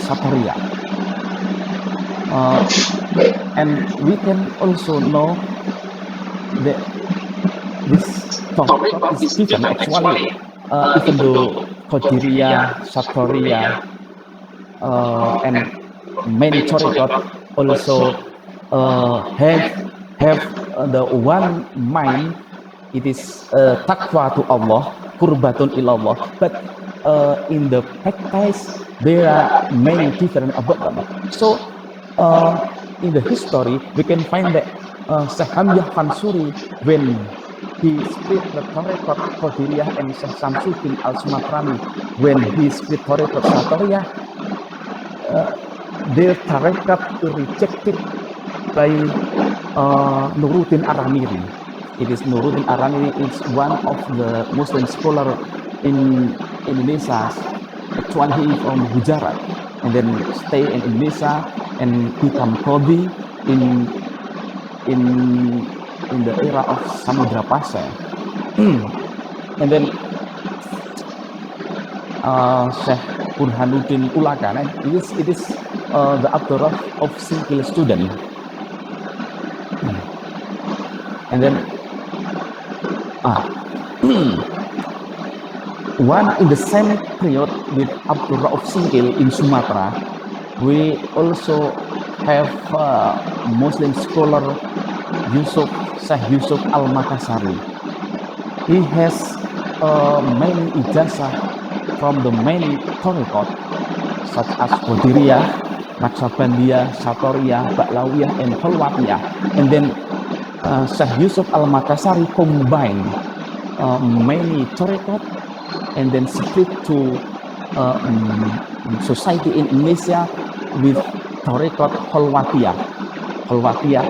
Satoriya. And we can also know that this topic is different actually, even though Qadiriya, Satoriya, and many Torikot also have the one mind. It is taqwa to Allah, qurbatun ilallah. But in the practice, there are many different about them. So in the history, we can find that Syekh Hamzah Fansuri, when he split the Tarekat Qadiriyah, and Syekh Samsuddin Al-Sumatrani, when he split Tarekat Satoriyah, their Tarekat rejected by Nuruddin Aramiri. It is Nuruddin Aramiri is one of the Muslim scholar in Indonesia. Actually, he is from Gujarat, and then stay in Indonesia and become Qadhi in the era of Samudra Pasha. And then Syekh Burhanuddin Ulakan, it is the author of single student. And then one in the same period with Abdul Rauf Singkil in Sumatra, we also have Muslim scholar Syekh Yusuf Al-Makassari. He has many ijazah from the many Torikot such as Qadiriyah, Naqsabandiyah, Satoriyah, Ba'lawiyah, and Khalwatiyah. And then Syekh Yusuf Al-Makassari combined many Torikot and then split to society in Indonesia with Torikot Khalwatiyah,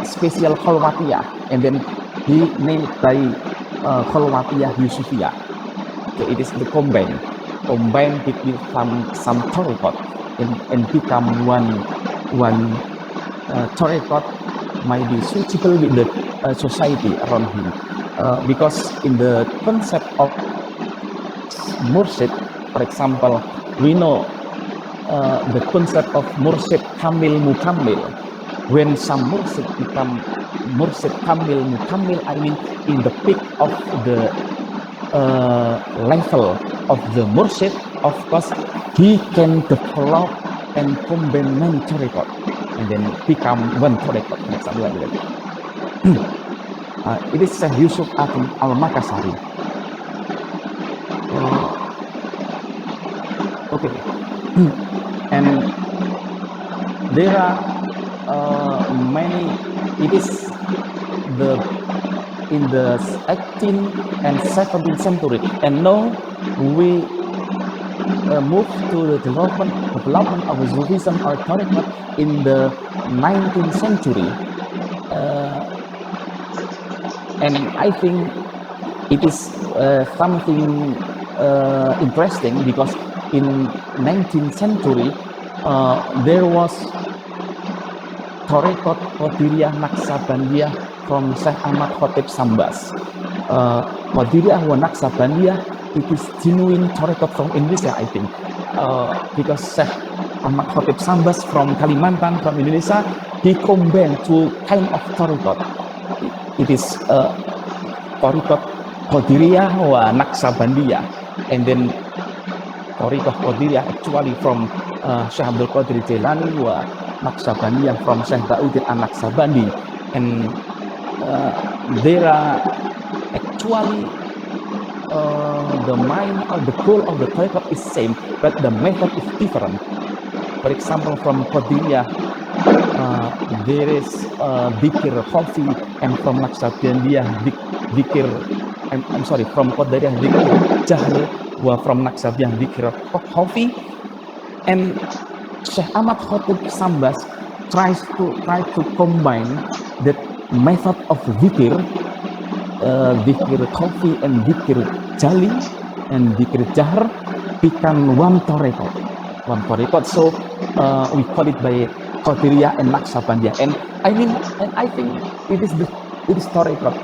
special Khalwatiyah, and then he named by Khalwatiyah Yusufiyah. So it is the combined between some Torikot and become one Torikot might be suitable with the society around him, because in the concept of Mursyid, for example, we know the concept of Mursyid Kamil Mukammil. When some Mursyid become Mursyid Kamil Mukammil, I mean in the peak of the level of the Mursyid, of course, he can develop and combine many Torikot and then become one Torikot, for example, like that. It is Syekh Yusuf Al-Makassari. Okay, and there are many. It is in the 18th and 17th century, and now we move to the development of Sufism or Tariqat in the 19th century, and I think it is something interesting, because in 19th century there was Tariqat Qadiriyah Naqsabandiyah from Syekh Ahmad Khatib Sambas. Qadiriyah wa Naqsabandiyah, it is genuine Tariqat from Indonesia, I think, because Syekh Ahmad Khatib Sambas from Kalimantan, from Indonesia, he combined two kind of Tariqat. It is Tariqat Qadiriyah wa Naqsabandiyah, and then Tariqat Qadiriyah actually from Syekh Abdul Qadir Jailani wa Naqsabandiyah from Syekh Ba'uddin An-Naqsabandi, and there are actually the mind or the goal of the Tariqat is same, but the method is different. For example, from Qadiriyah there is Dhikr Khafi, and from Naqsabandiyah Dhikr, I'm sorry, from Qadiriyah Dhikr Jahr, wa from Naqsabandiyah Dhikr Khafi. And Syekh Ahmad Khatib Sambas tries to combine the method of dhikr, dhikr Khafi and dhikr Jali and dhikr Jahr, become one Tariqat. So we call it by Qadiriyah and Naqsabandiyah. And I think it is Tariqat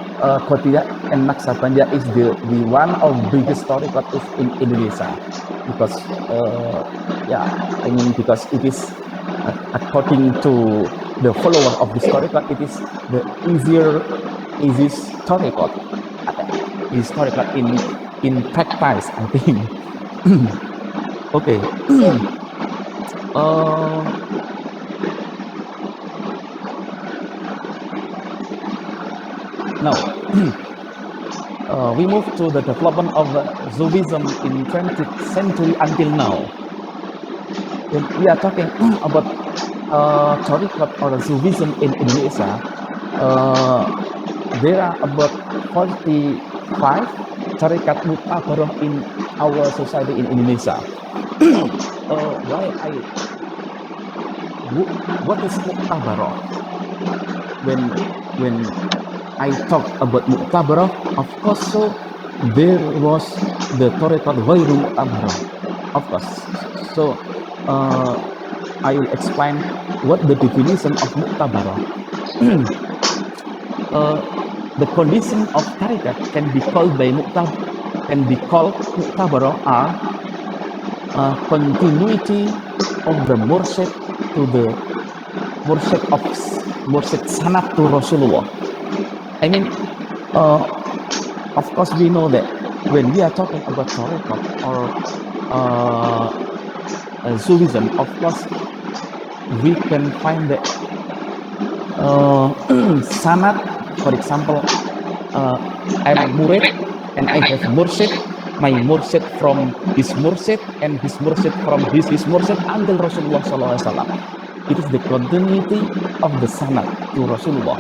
Qadiriyah and Naqshbandiyah is the one of biggest tariqat is in Indonesia, because I mean, because it is according to the follower of this tariqat, it is the easiest tariqat, in practice, I think. Okay. Now, we move to the development of Sufism in 20th century until now. When we are talking about tariqat or Sufism in Indonesia, there are about 45 tariqat mu'tabarah in our society in Indonesia. What is mu'tabarah? When I talk about mu'tabarah, of course, so there was the tariqat ghairu mu'tabarah, of course. So I will explain what the definition of mu'tabarah. The condition of tariqat can be called mu'tabarah are continuity of the mursyid to the mursyid sanad to Rasulullah. I mean, of course, we know that when we are talking about tariqat or Sufism, of course, we can find that sanad, for example, I'm murid and I have mursyid, my mursyid from his mursyid and his mursyid from his mursyid until Rasulullah SAW. It is the continuity of the sanad to Rasulullah.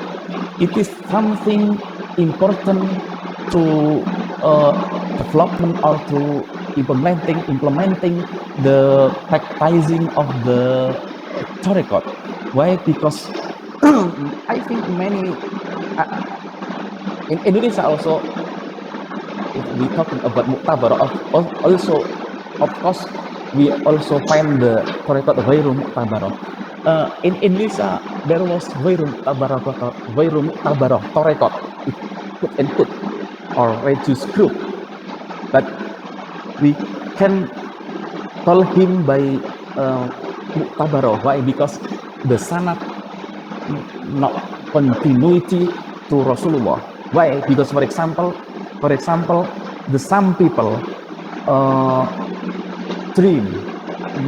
It is something important to development or to implementing the practicing of the tariqat. Why? Because I think many in Indonesia also, if we talking about mu'tabarah, also, of course, we also find the tariqat ghairu mu'tabarah. In Indonesia, there was ghairu mu'tabarah tariqat, put and put, or religious group, but we can call him by mu'tabarah. Why? Because the sanad not continuity to Rasulullah. Why? Because for example, the some people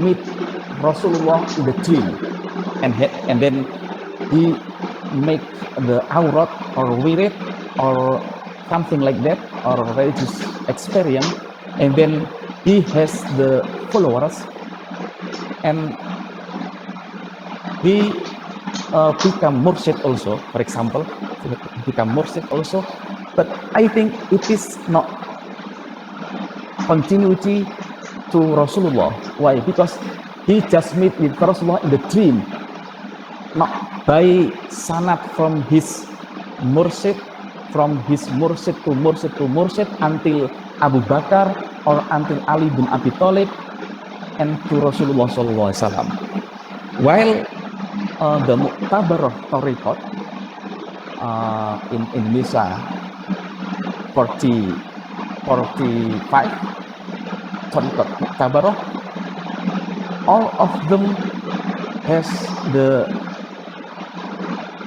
meet Rasulullah in the dream, and then he make the aurat or wirid or something like that, or religious experience, and then he has the followers, and he become mursyid also, for example, become mursyid also. But I think it is not continuity to Rasulullah. Why? Because he just meet with Rasulullah in the dream, not by sanad from his mursyid to mursyid until Abu Bakar or until Ali bin Abi Thalib and to Rasulullah SAW. While the mu'tabarah tariqat in Indonesia, 45 tariqat mu'tabarah, all of them has the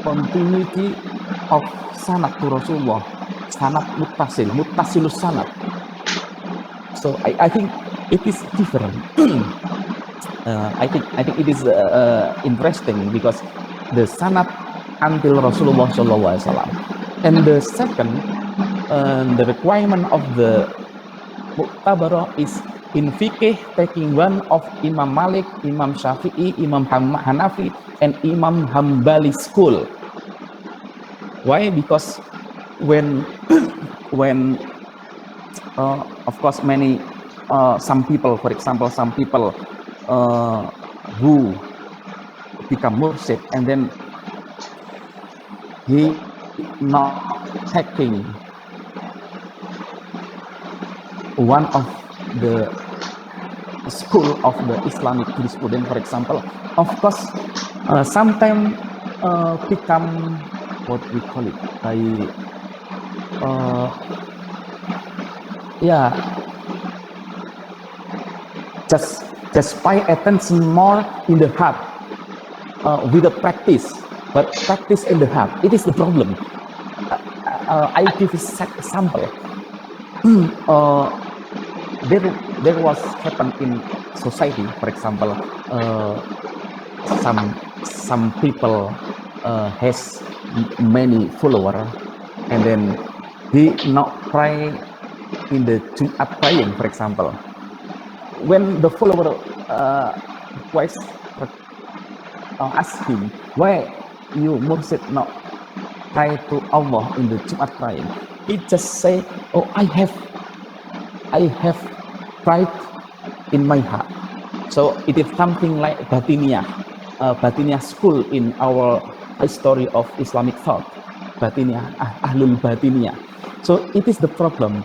continuity of sanad to Rasulullah, sanad muttasilus sanad. So I think it is different. I think it is interesting because the sanad until Rasulullah SAW. And the second, the requirement of the mu'tabarah is in fiqh taking one of Imam Malik, Imam Syafi'i, Imam Hanafi, and Imam Hambali school. Why? Because when of course many some people, for example, who become mursyid and then he not taking one of the school of the Islamic jurisprudence, for example, of course, sometimes become what we call it by yeah, just pay attention more in the heart with the practice, but practice in the heart. It is the problem. I give a example. There was happen in society, for example, some people has many follower, and then he not pray in the Jumat praying, for example. When the follower asking why you mursid not pray to Allah in the Jumat praying, he just say, oh, I have pride in my heart. So it is something like Batiniyah school in our history of Islamic thought, Batiniyah, Ahlul Batiniyah. So it is the problem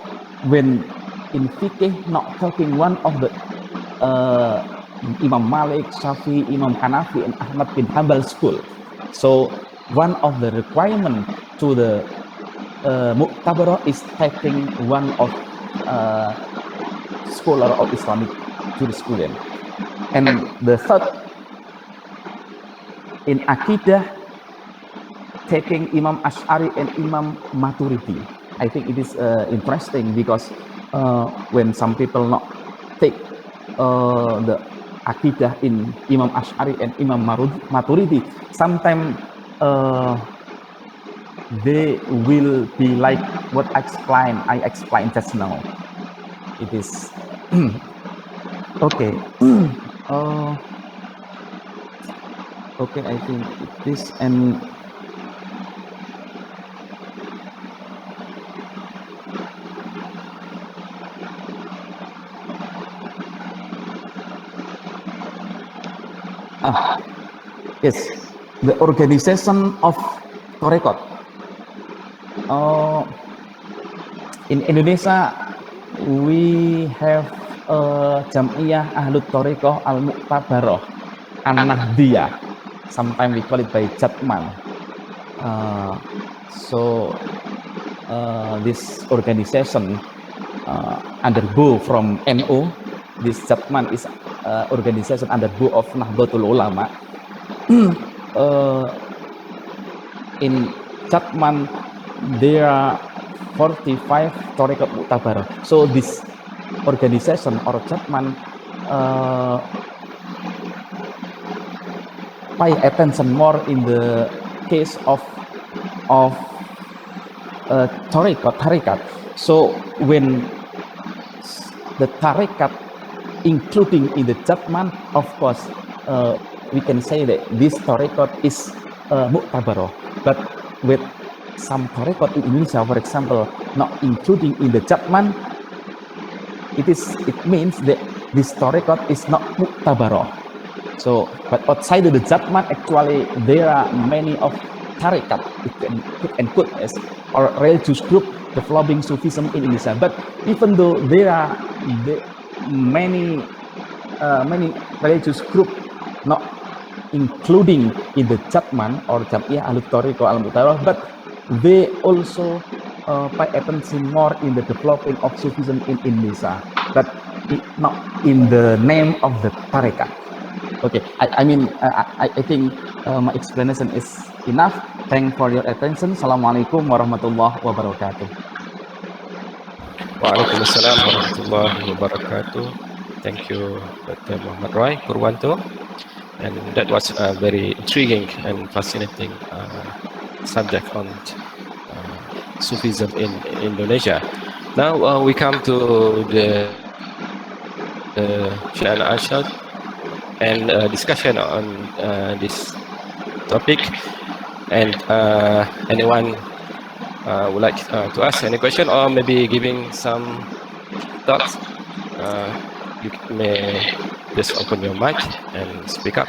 when in fiqh not talking one of the Imam Malik, Shafi, Imam Hanafi, and Ahmad bin Hanbal school. So one of the requirement to the Mu'tabarah is taking one of scholar of Islamic jurisprudence. And the third, in Aqidah, taking Imam Ash'ari and Imam Maturidi. I think it is interesting because when some people not take the Aqidah in Imam Ash'ari and Imam Maturidi, sometimes they will be like what I explained just now. It is okay. Okay, I think this and yes, the organization of Torekot. In Indonesia, we have Jam'iyah Ahlut Torekoh Al-Mu'tabaroh An-Nahdiyah. Sometimes we call it by Jatman. So this organization undergo from NU. This Jatman is organization undergo of Nahdlatul Ulama. In Jatman, there are 45 Torekot Mu'tabaroh. So this organization or Jatman pay attention more in the case of tarekat. So when the tarekat including in the Jatman, of course, we can say that this tarekat is Mu'tabaroh. But with some tarekat in Indonesia, for example, not including in the Jatman, it means that this tarekat is not Mu'tabaroh. So, but outside of the Jatman, actually, there are many of tarekat, it can put as or religious group developing Sufism in Indonesia. But even though there are many religious group not including in the Jatman or Jam'iyah Ahlut Torekoh Al-Mu'tabaroh, but they also pay attention more in the developing of Sufism in Indonesia, but not in the name of the tarekat. Okay, I think my explanation is enough. Thanks for your attention. Assalamualaikum warahmatullahi wabarakatuh. Waalaikumsalam warahmatullahi wabarakatuh. Thank you, Dr. Muhammad Roy Purwanto. And that was a very intriguing and fascinating subject on Sufism in Indonesia. Now we come to the question and answer and discussion on this topic. And anyone would like to ask any question or maybe giving some thoughts, you may just open your mic and speak up.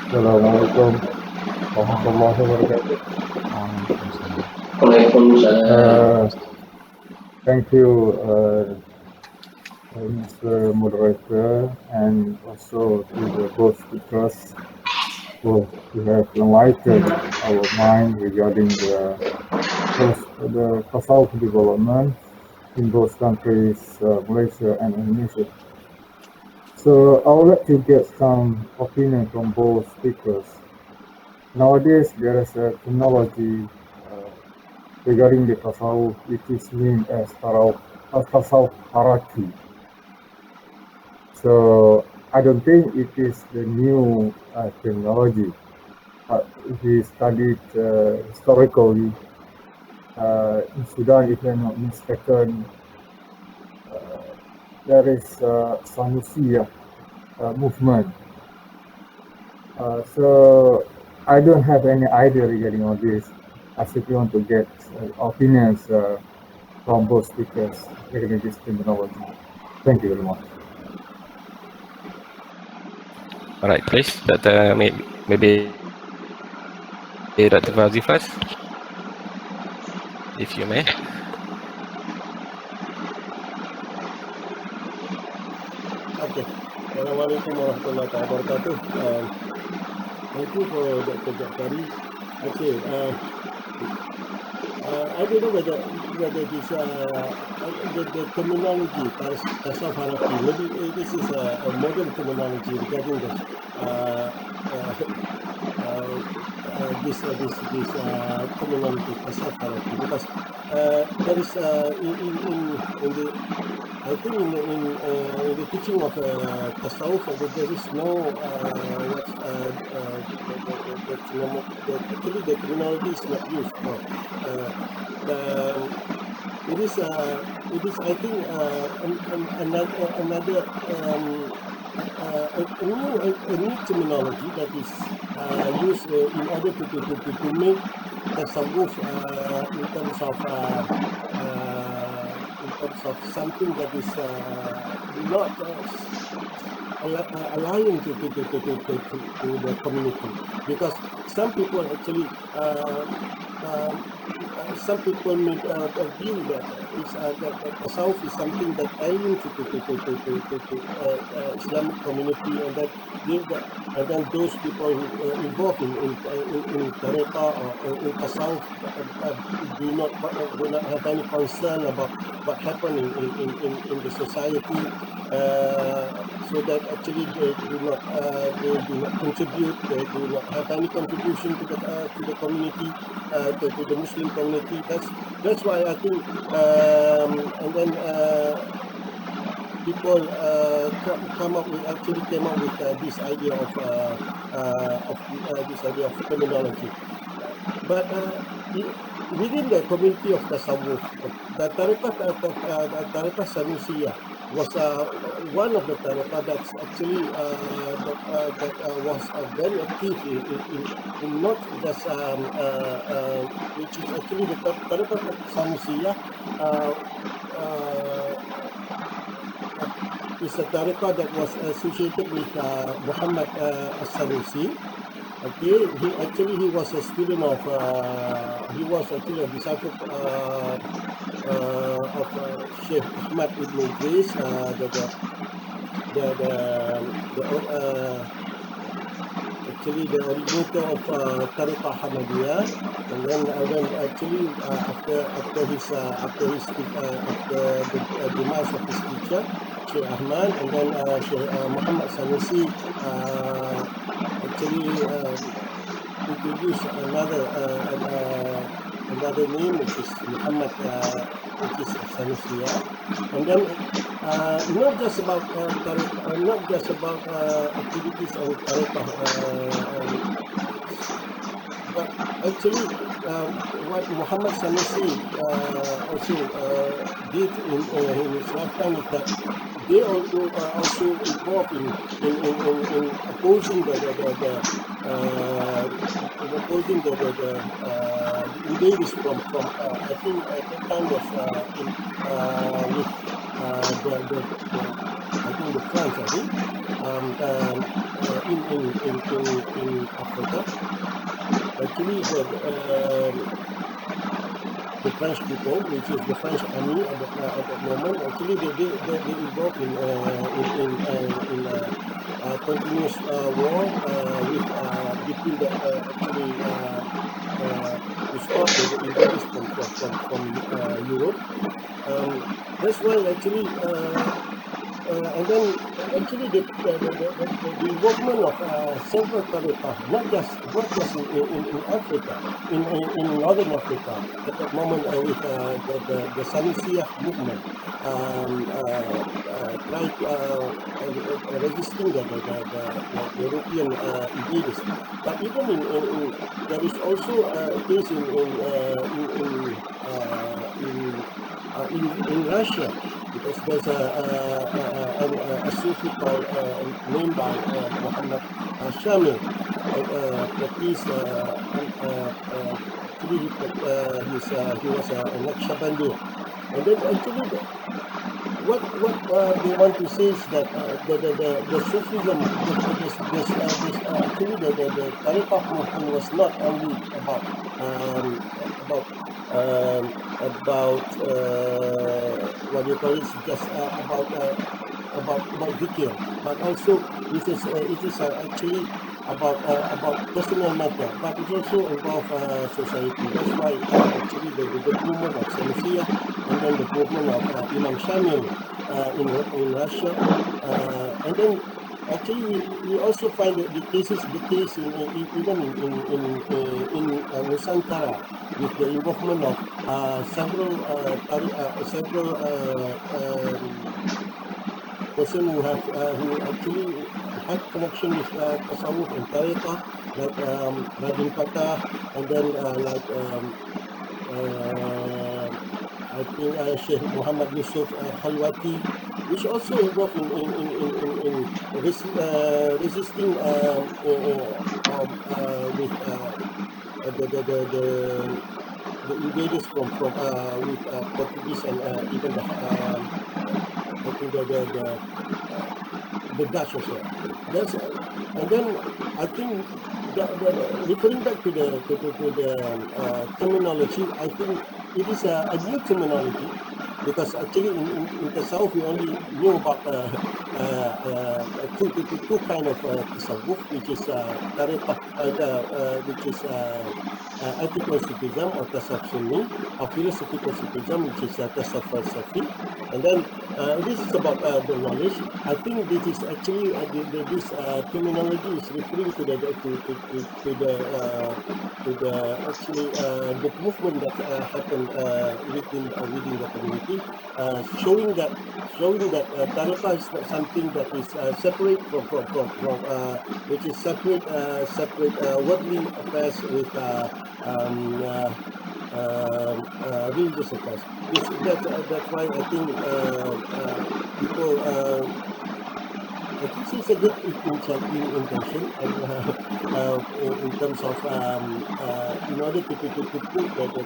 Assalamualaikum warahmatullahi wabarakatuh. Waalaikumsalam. Thank you, Mr. Moderator, and also to the both speakers who have enlightened our mind regarding the Tasawwuf development in both countries, Malaysia and Indonesia. So I would like to get some opinion from both speakers. Nowadays, there is a terminology regarding the Tasawwuf, which is named as Tasawwuf Haraki. So I don't think it is the new terminology, but if we studied historically in Sudan, if I'm not mistaken, there is Sanusi movement. So I don't have any idea regarding all this. I simply want to get opinions from both speakers regarding this terminology. Thank you very much. All right, please. That maybe Dr. Fauzi first, if you may. Okay. Assalamualaikum warahmatullahi wabarakatuh. Thank you for Dr. Jaafari. Okay. I don't know whether this the terminology Tasawwuf Haraki, maybe this is a modern terminology regarding this terminology Tasawwuf Haraki, because there is in the I think in the teaching of Tasawwuf, there is no actually the terminology is not used. It is I think another a new terminology that is used in order to make Tasawwuf in terms of something that is not allowing to the community, because some people actually some people may view that Tasawwuf is something that alien to Islamic community, and that and then those people who involved in Tariqah or in Tasawwuf do not have any concern about what happened in the society, so that actually they do not contribute, they do not have any contribution to the community, to the Muslim community. That's why I think, and then people came up with this idea of terminology. But within the community of Tasawwuf, the Tariqah Sanusiyah was one of the Tariqah that's actually that was very active in not just which is actually the Tariqah Sanusiyah is a Tariqah that was associated with Muhammad as-Sanusi. Okay, he was a student of he was actually a disciple of Sheikh Ahmad ibn Idris, actually the originator of Tariqah Ahmadiyah, and then actually after the demise of his teacher Sheikh Ahmad, and then Sheikh Muhammad Sanusi actually introduced another name, which is Muhammad, which is Sanusiyah, and then not just about activities on Tariqah, but actually what Muhammad Sanusi also did in his lifetime is that they also involved in opposing the invaders from I think at that time was with the France, I think, in Africa. Actually, the French people, which is the French army at that moment. Actually, they involved in continuous war with between the actually to stop the invaders from Europe. That's why actually. And then actually the involvement of several tariqah, not just in Africa, in Northern Africa at that moment with the Sanusiya movement, tried resisting the European invaders. But even in there is also a case in Russia, because there's a Sufi called named by Muhammad Shamil. Actually he was a Naqshbandi, and then actually what they want to say is that the Sufism, actually the Tariqah movement was not only about what do you call it, just about zikr, but also it is actually about personal matter, but it also involve society. That's why actually the movement of Sanusiya and then the movement of Imam Shamil in Russia, and then actually we also find the case even in Nusantara, with the involvement of several person who actually have connection with tasawwuf and tariqah, like Radin Fatah, and then I think Sheikh Muhammad Yusuf Khalwati, which also involved in resisting with the invaders from with Portuguese and even I think the Dutch as well. That's and then I think referring back to the terminology, I think it is a new terminology, because actually in tasawwuf we only knew about two kind of tasawwuf, which is tariqah, which is ethical Sufism or tasawwuf Sunni, or philosophical Sufism, which is tasawwuf falsafi. And then this is about the knowledge. I think this is actually this terminology is referring to the actually the movement that happened within the community, showing that tariqah is not something that is separate from which is separate worldly affairs with religious affairs. That's why I think people. I think it's a good intention, and in terms of in order to put the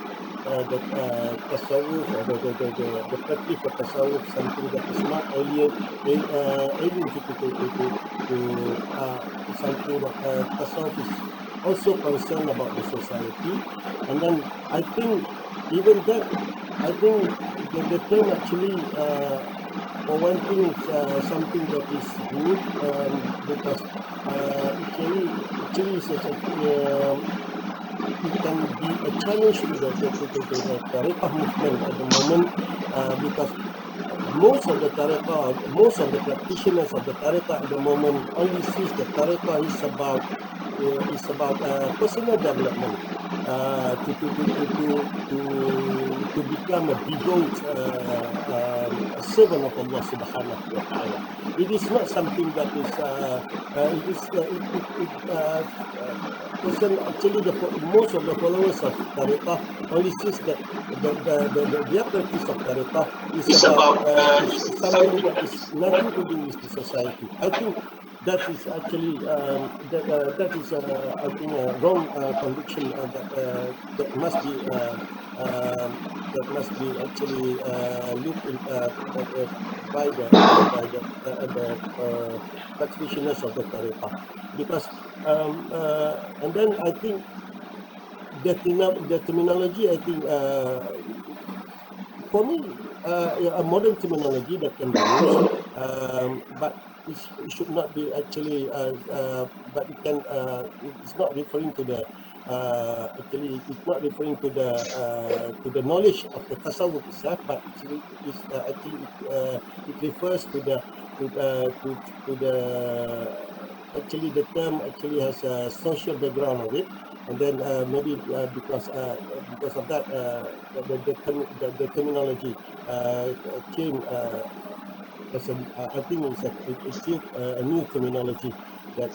tasawwuf or the practice of tasawwuf, something that is not alien to something that tasawwuf is also concerned about the society. And then I think even that, I think the term actually for one thing, it's something that is good, because actually it can be a challenge to the tariqah movement at the moment, because most of the practitioners of the tariqah at the moment only sees the tariqah is about personal development, to become a devout servant of Allah Subhanahu wa Taala. It is not something that is actually most of the followers of tariqah only sees that their practice of tariqah is about something that is nothing to do with the society. I think that is actually that is I think a wrong conviction that must be actually looked in, by the practitioners of the tariqah, because and then I think the terminology, I think, for me, a modern terminology that can be used, but it should not be actually, but it can, it's not referring to the, actually, it's not referring to the knowledge of the tasawwuf itself, but actually, it refers to the, to the, actually the term actually has a social background of it, and then maybe because of that, the terminology came as I think it's a new terminology that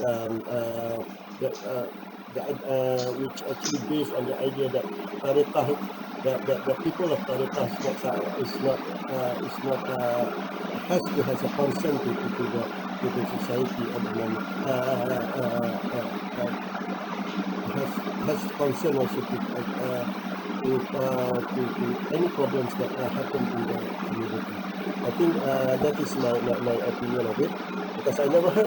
which actually based on the idea that tariqah, the people of tariqah is not has a concern to the society at the moment, has concern also to any problems that happen in the community. I think that is my opinion of it, because I never heard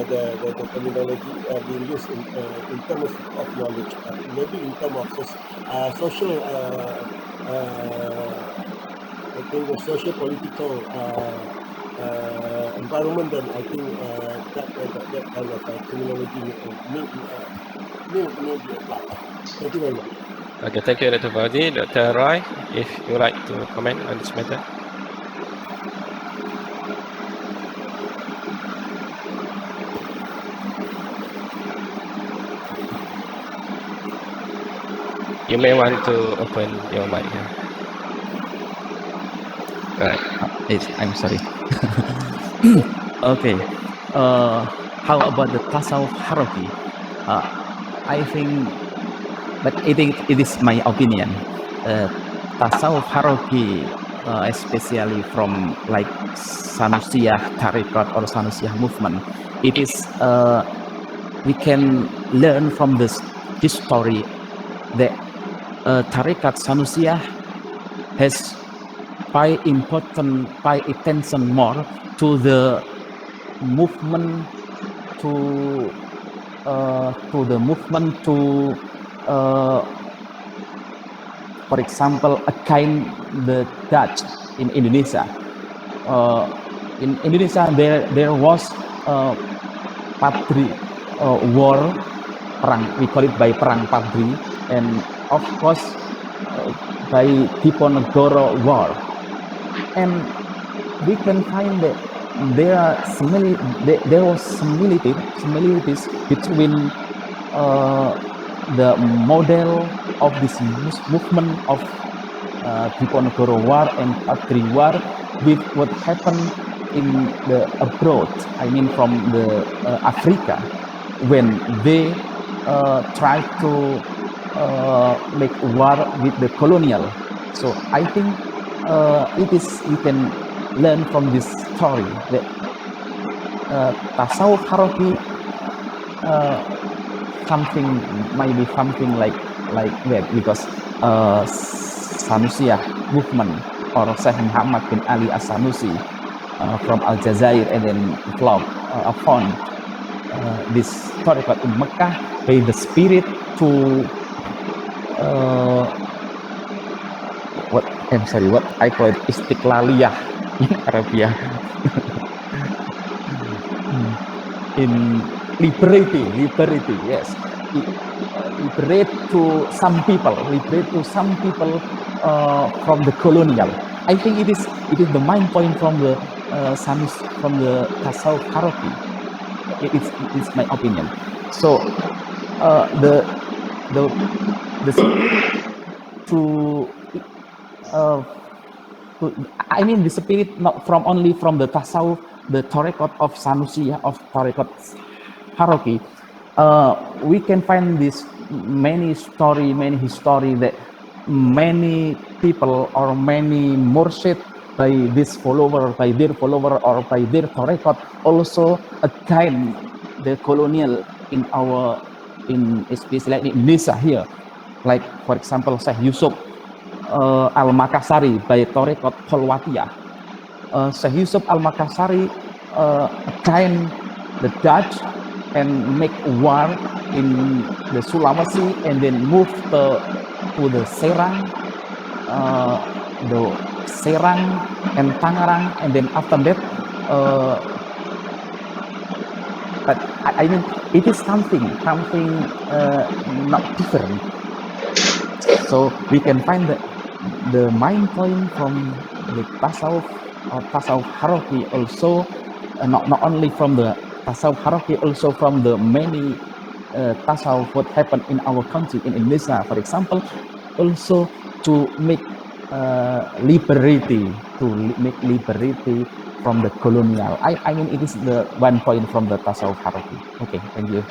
the terminology being used in terms of knowledge, maybe in terms of social, I think the social political environment. Then I think that kind of terminology may be applied. Thank you very much. Okay, thank you, Dr. Fauzi. Dr. Roy, if you like to comment on this matter. You may want to open your mic here. Right. I'm sorry. Okay. How about the tasawwuf hierarchy? I think, but it is my opinion. Tasawwuf hierarchy, especially from like Sanusiyah Tariqat or Sanusiyah movement, it is we can learn from this history that Tariqat Sanusiyah has pay attention more to the movement to for example against the Dutch in Indonesia. In Indonesia there was Padri war, perang, we call it by perang Padri, and of course by Diponegoro war, and we can find that there was similarities between the model of this movement of Diponegoro war and Padri war with what happened in the abroad. I mean from the Africa, when they try to make war with the colonial. So I think we can learn from this story that tasawwuf hierarchy maybe something like that, because Sanusiyah movement or Syekh Muhammad bin Ali as-Sanusi from Aljazair and then found this tariqat in Mecca by the spirit to what I call it istiqlaliyah in Arabia. In liberty, yes, liberate to some people from the colonial. I think it is the main point from the tasawwuf hierarchy. It's my opinion. So the spirit I mean the spirit not from only from the tasawwuf, the tariqat of Sanusiyah, of tariqat hierarchy. We can find this many history that many people or many mursyid by their follower or by their tariqat also against the colonial in especially in Indonesia here, like for example Syekh Yusuf Al-Makassari by tariqat Kholwatiyah. Syekh Yusuf Al-Makassari against the Dutch and make war in the Sulawesi and then move to the Serang, and Tangerang, and then after that, but I mean it is something not different. So we can find the main point from the tasawuf or tasawuf hierarchy also, not only from the tasawuf hierarchy, also from the many tasawuf what happened in our country in Indonesia, for example, also to make liberty from the colonial. I mean it is the one point from the tasawuf hierarchy. Okay, thank you.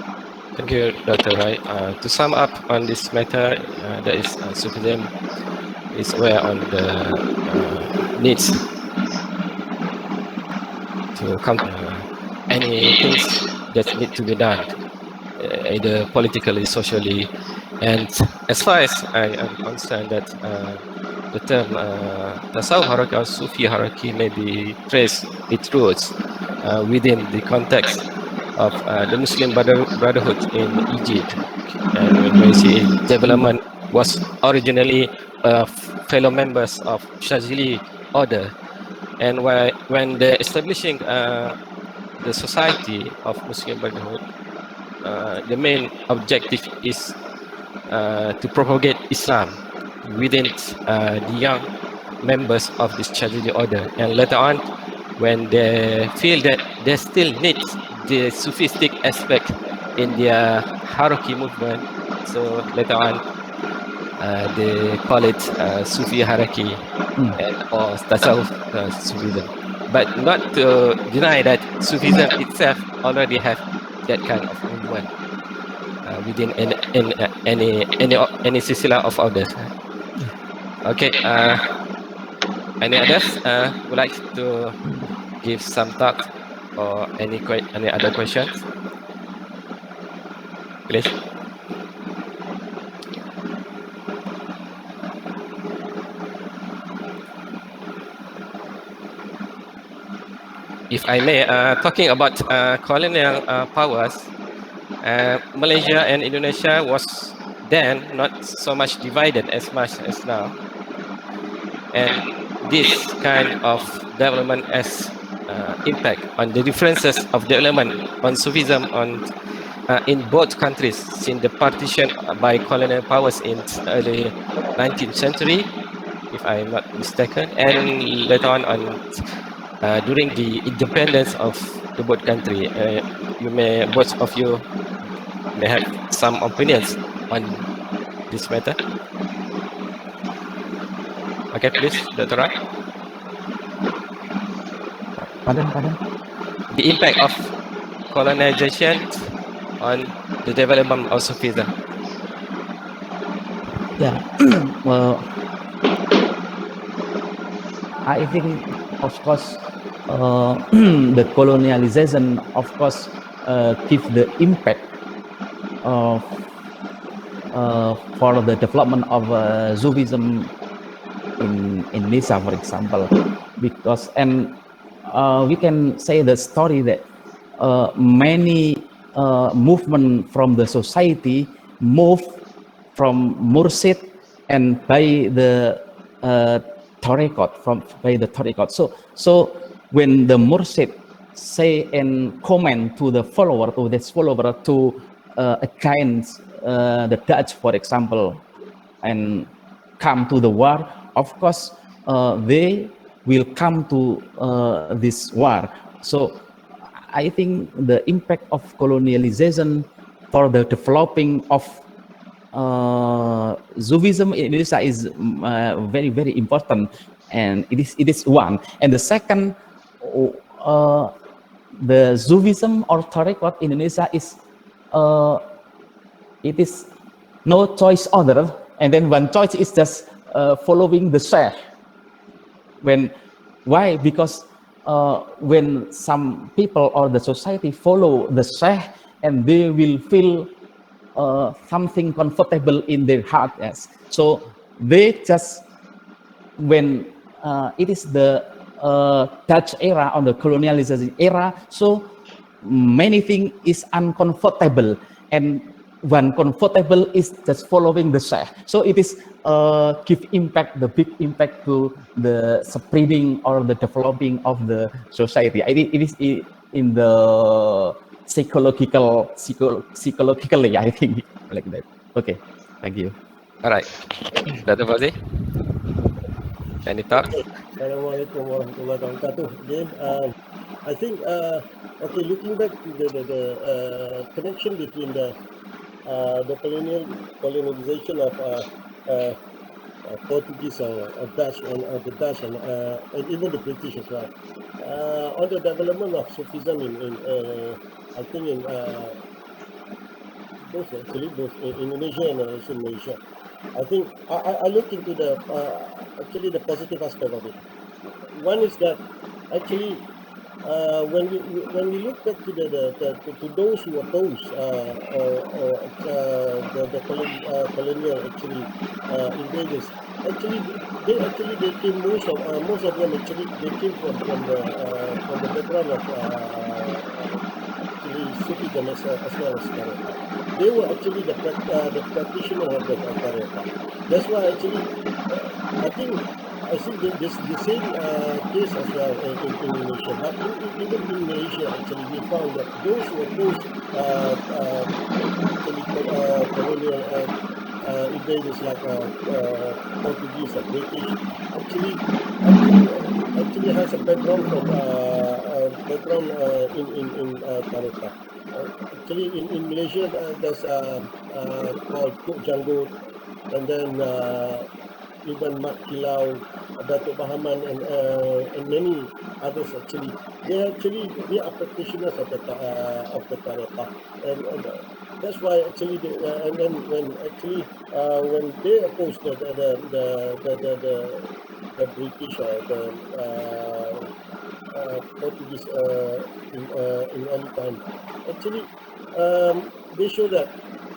Thank you, Dr. Rai. To sum up on this matter, that is Sufism is aware on the needs to come any things that need to be done, either politically, socially, and as far as I am concerned, that the term Tasawwuf hierarchy or Sufi hierarchy may be traced its roots within the context of the Muslim Brotherhood in Egypt. And when we see development was originally fellow members of Shazili order, and when they're establishing the society of Muslim Brotherhood, the main objective is to propagate Islam within the young members of this Shazili order. And later on, when they feel that they still need the Sufistic aspect in their hierarchy movement, so later on they call it Sufi hierarchy and or Tasawwuf Sufism. But not to deny that Sufism itself already have that kind of movement within any silsila of others. Okay. Any others would like to give some thought or any other questions? Please. If I may, talking about colonial powers, Malaysia and Indonesia was then not so much divided as much as now. And this kind of development has impact on the differences of development on Sufism in both countries since the partition by colonial powers in early 19th century, if I'm not mistaken, and later on during the independence of the both country. Both of you may have some opinions on this matter. Okay, please, Dr. Rai. Pardon? The impact of colonization on the development of Sufism. Yeah, well, I think, of course, the colonialization, of course, give the impact of for the development of Sufism in Indonesia, for example, because we can say the story that many movement from the society move from Mursid and by the Tariqat. So when the Mursid say and comment to the follower, to against the Dutch, for example, and come to the war, of course they will come to this war. So I think the impact of colonialization for the developing of Sufism in Indonesia is very, very important, and it is one. And the second, the Sufism or Tariqat in Indonesia is it is no choice other, and then one choice is just following the Sheikh. Why? Because when some people or the society follow the Sheikh, and they will feel something comfortable in their heart. Yes. So they just, when it is the Dutch era or the colonialization era, so many things is uncomfortable, and when comfortable is just following the Sheikh. So it is give impact, the big impact to the spreading or the developing of the society. I think it is in the psychologically, I think, like that. Okay, thank you. All right, Dr. Fauzi, any thoughts? Okay. Assalamualaikum warahmatullahi wabarakatuh. Again, I think, okay, looking back to the connection between the colonization of Portuguese or Dutch and the Dutch and even the British as well, on the development of Sufism in I think in both in Indonesia and also in Malaysia. I think I look into the actually the positive aspect of it. One is that actually when we look back to to those who oppose the colonial actually invaders, actually they came most of them actually they came from the background of actually Sufism as well as Tariqa. They were actually the practitioner of the Tariqa. That's why actually I think the same case as well in Malaysia. But even in Malaysia, actually, we found that those who oppose colonial invaders like Portuguese or British actually has a background from in Tariqa. Actually, in Malaysia, there's called Kuk Janggut, and then even Mat Kilau, Datuk Bahaman, and many others actually. They are practitioners of the Tariqah, and that's why actually and then when they opposed the British or the Portuguese in early time, actually they show that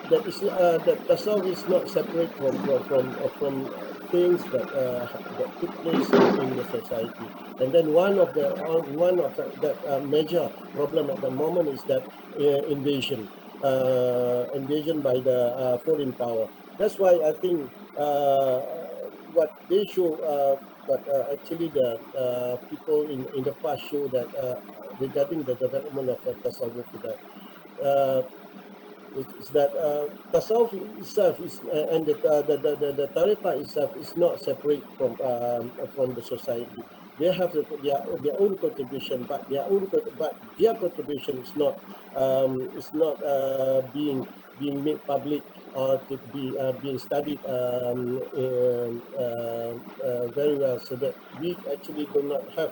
that Tasawwuf is not separate from things that took place in the society. And then one of that major problem at the moment is that invasion by the foreign power. That's why I think what they show, but actually the people in the past show that regarding the development of Tasawwuf, that is that Tasawwuf itself is and the Tariqah itself is not separate from the society. They have their own contribution, but their contribution is not being made public or to be being studied very well, so that we actually do not have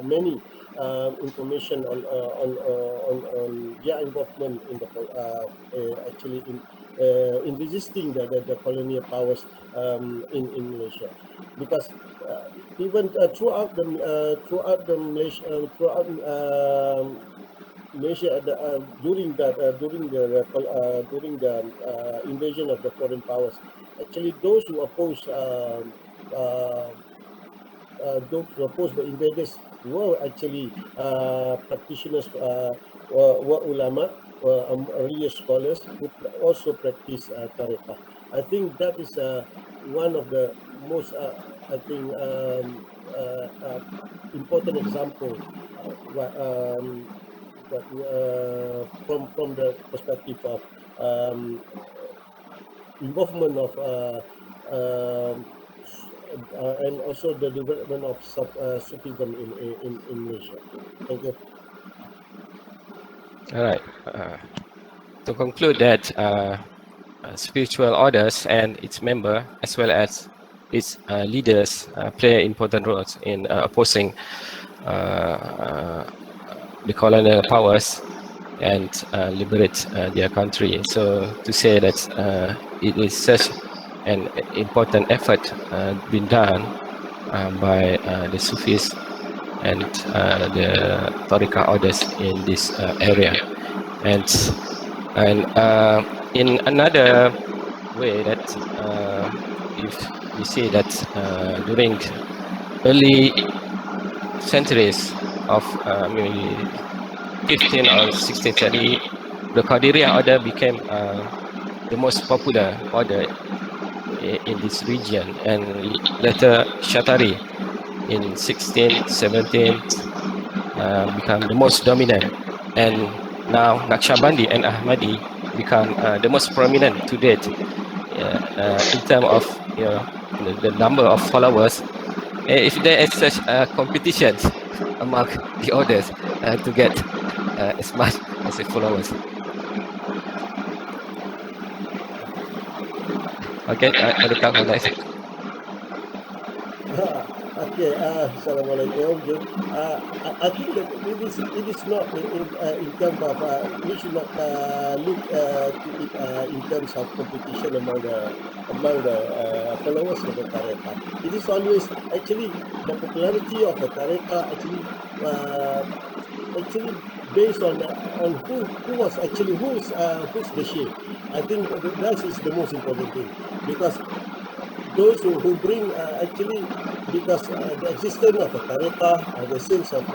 many information on their involvement in the actually in resisting the colonial powers in Malaysia, because even throughout the Malaysia during the invasion of the foreign powers, actually those who oppose the invaders were actually practitioners, were ulama, religious scholars who also practice tariqah. I think that is one of the most I think important example from the perspective of involvement of and also the development of Sufism in Malaysia. Thank you. All right. To conclude that spiritual orders and its member, as well as its leaders, play important roles in opposing the colonial powers and liberate their country. So to say that it is such an important effort being done by the Sufis and the Tariqah orders in this area, and in another way that if we see that during early centuries of maybe 15th or 16th century, the Qadiriyah order became the most popular order in this region, and later Shatari in 16th, 17th become the most dominant, and now Naqshbandi and Ahmadi become the most prominent to date in terms of the number of followers. If there is such competition among the orders to get as much as the followers. Okay, Adukah for next. Okay, Assalamualaikum. I think that it is not in terms of we should not look to it in terms of competition among the followers of the Tariqa. It is always actually the popularity of the Tariqa actually based on who was actually who's the sheikh. I think that is the most important thing, because those who bring actually, because the existence of the Tariqa, the sense of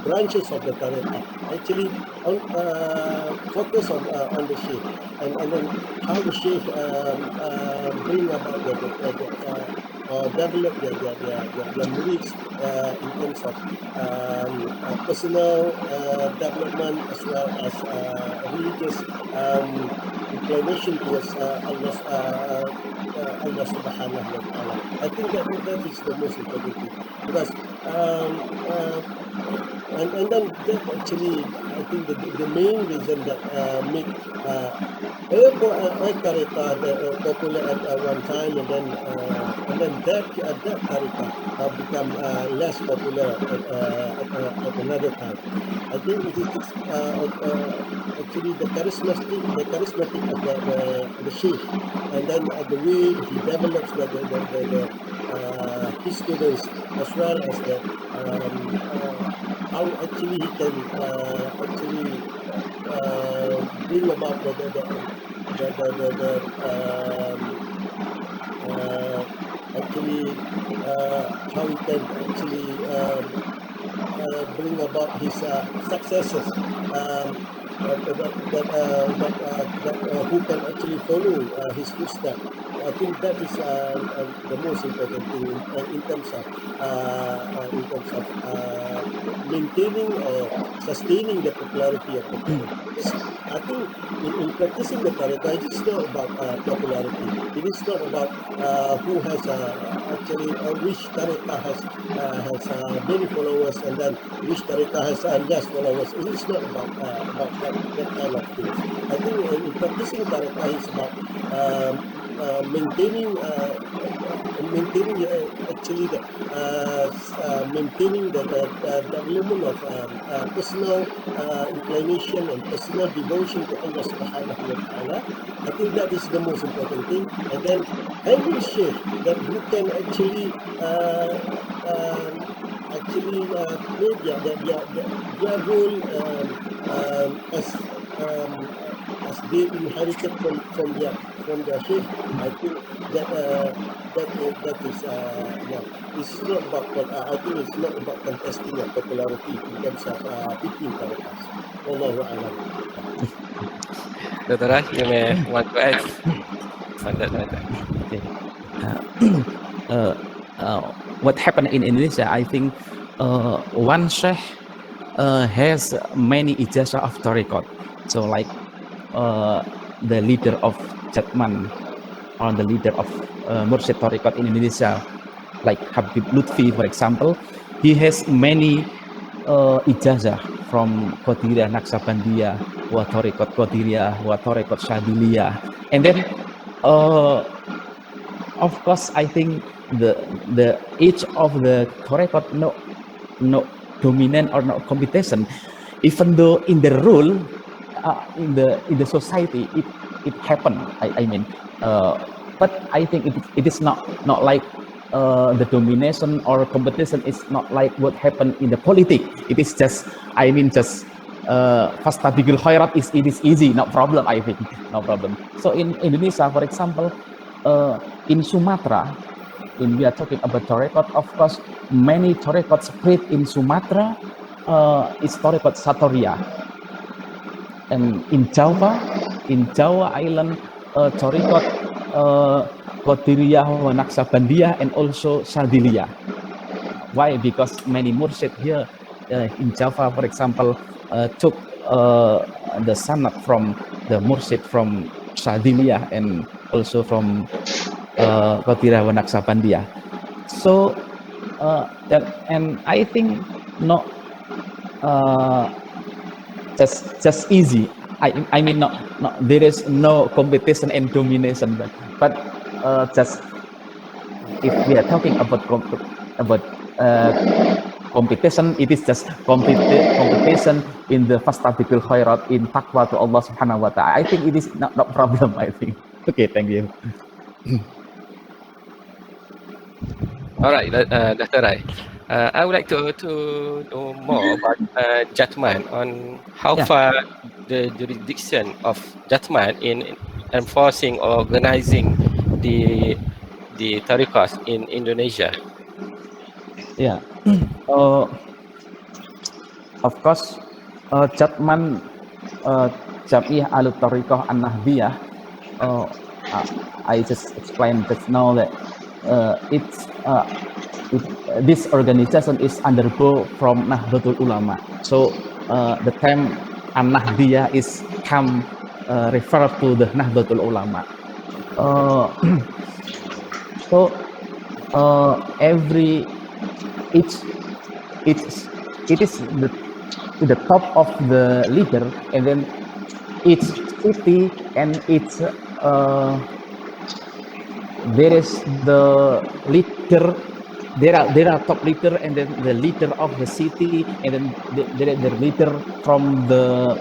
branches of the Tariqa actually focus on the sheikh, and then how the sheikh bring about develop their murids in terms of personal development as well as religious inclination towards Allah Subhanahu wa Ta'ala. I think that is the most important thing, because and then that actually, I think the main reason that make Tariqa popular at one time, and then that Tariqa become less popular at another time. I think it is actually the charismatic of the sheikh, and then the way he develops his students, as well as how actually he can actually bring about actually how he can actually bring about his successors, who can actually follow his footsteps. I think that is the most important thing in terms of maintaining or sustaining the popularity of the Tariqa. I think in practicing the Tariqa, it is not about popularity. It is not about who has actually which Tariqa has many followers, and then which Tariqa has less followers. It is not about that kind of things. I think in practicing Tariqa is about maintaining actually maintaining the development of personal inclination and personal devotion to Allah Subhanahu wa Ta'ala. I think that is the most important thing. And then having sheikh that who can actually play their role as they inherited from their sheikh. I think that is it's not about I think it's not about contesting of popularity in terms of between tariqas. Wallahu a'lam. Dr. Raj, you may want to add on that matter. Okay. What happened in Indonesia, I think one sheikh has many ijazah of tariqat. So like the leader of Jatman, or the leader of Mursyid tariqat in Indonesia, like Habib Lutfi, for example, he has many ijazah from Qadiriyah Naqsabandiyah, wa tariqat Qadiriyah, wa tariqat Syadiliyah, and then of course I think the each of the tariqat no dominant or no competition, even though in the rule in the society it happened. I mean, but I think it is not like the domination or competition is not like what happened in the politics. It is just, I mean, just fastabiqul khairat it is easy, no problem. I think no problem. So in Indonesia, for example, in Sumatra, when we are talking about tariqat, of course, many tariqat spread in Sumatra, story called Satoria. And in Java Island, Torikot, Qadiriyah, Naqshbandiyah, and also Shadiliyah. Why? Because many mursyid here in Java, for example, took the sanad from the mursyid from Shadiliyah and also from Qadiriyah, Naqshbandiyah. So and I think not just easy. I mean, not there is no competition and domination, but just if we are talking about competition, it is just competition in the fastabiqul khairat, in taqwa to Allah Subhanahu wa Ta'ala. I think it is not problem. I think. Okay, thank you. All right, Dr. Rai. I would like to know more about judgment on how Yeah. far the jurisdiction of judgment in enforcing or organizing the tariqahs in Indonesia. Yeah. Of course, judgment Jamiah Al-Tariqah An-Nahdiyah, I just explained just now that this organization is undergo from Nahdlatul Ulama. So the term An-Nahdiyah is refer to the Nahdlatul Ulama. So it is the top of the leader, and then each city and its there is the leader. There are top leader, and then the leader of the city, and then the leader from the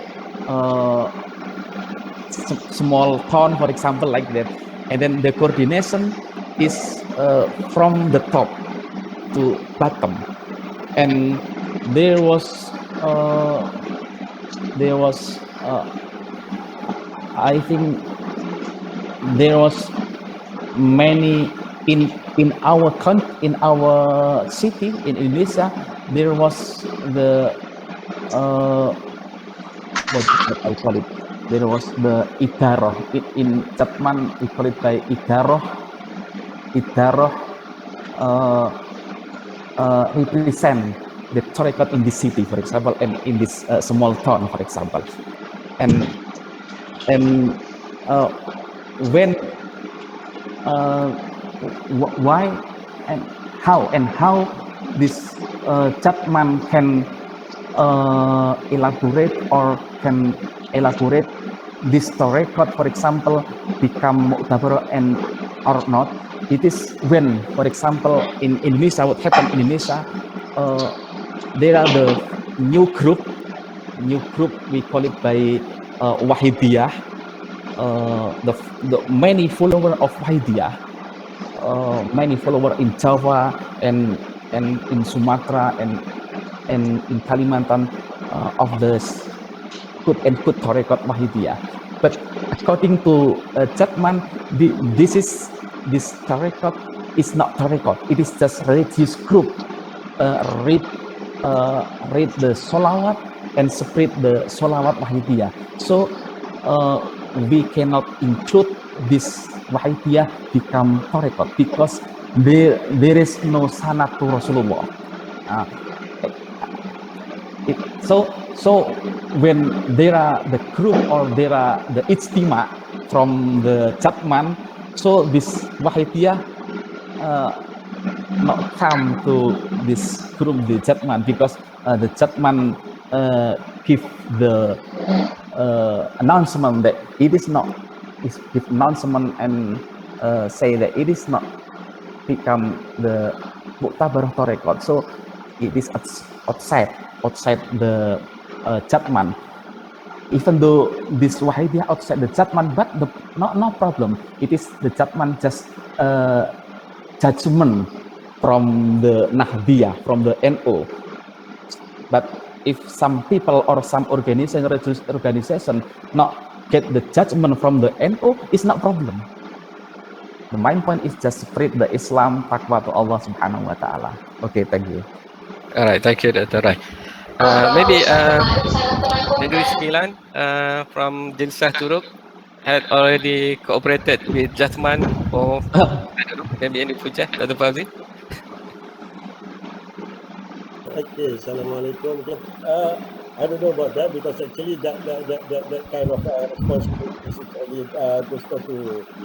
small town, for example, like that. And then the coordination is from the top to bottom. And there was I think there was many in our city in Indonesia. There was the what I call it. There was the idaroh in Jatman. We call it by idaroh. Represent the tariqat in this city, for example, and in this small town, for example. And when why and how this Chapman can elaborate this tariqat, for example, become mu'tabar and or not. It is when, for example, in Indonesia, what happened in Indonesia, there are the new group, we call it by Wahidiyah, the many follower of Wahidiyah, many follower in Java and in Sumatra and in Kalimantan of the good tariqat Wahidiyah. But according to Chapman, this tariqat is not tariqat. It is just religious group. Read the solawat and spread the solawat Wahidiyah. So we cannot include this Wahidiyah become tariqat because there is no sanad to Rasulullah. So when there are the group or there are the ijtima from the Chapman, so this Wahidiyah not come to this group, the Chapman, because the Chapman give the announcement that it is not, give announcement and say that it is not become the Mu'tabar Tariqat. So it is outside the Chapman. Even though this Wahidiyah outside the Chapman, but no problem. It is the Chapman just judgment from the Nahdiyah, from the NO. But if some people or some organization not get the judgment from the NO, it's not problem. The main point is just spread the Islam, taqwa to Allah Subhanahu wa Ta'ala. Okay, thank you. All right, thank you, Dr. Rai. Maybe Negeri Sembilan from Jinsah Turuk had already cooperated with Jathman or I don't know, maybe in the future, Dr. Fauzi. Okay, Assalamualaikum. Okay. I don't know about that because actually that kind of responsibility is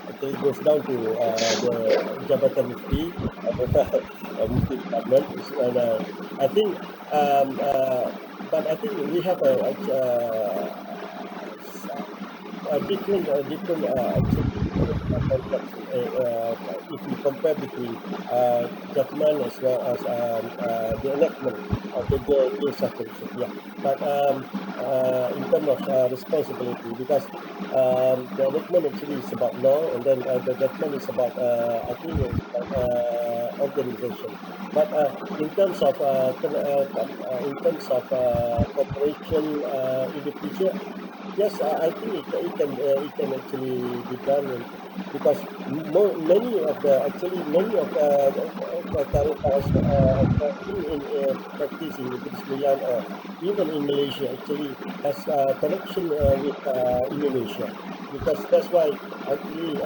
actually goes down to the Jabatan Mufti, Mufti Department. And I think, but I think we have different actually different concepts if we compare between judgment as well as the enactment of the Sahih Sharia. But in terms of responsibility, because the enactment actually is about law, and then the judgment is about I think it's about organization. But in terms of cooperation in the future, yes, I think it can actually be done because many of the tariqahs in practice in Negeri Sembilan or even in Malaysia actually has connection with Indonesia, because that's why actually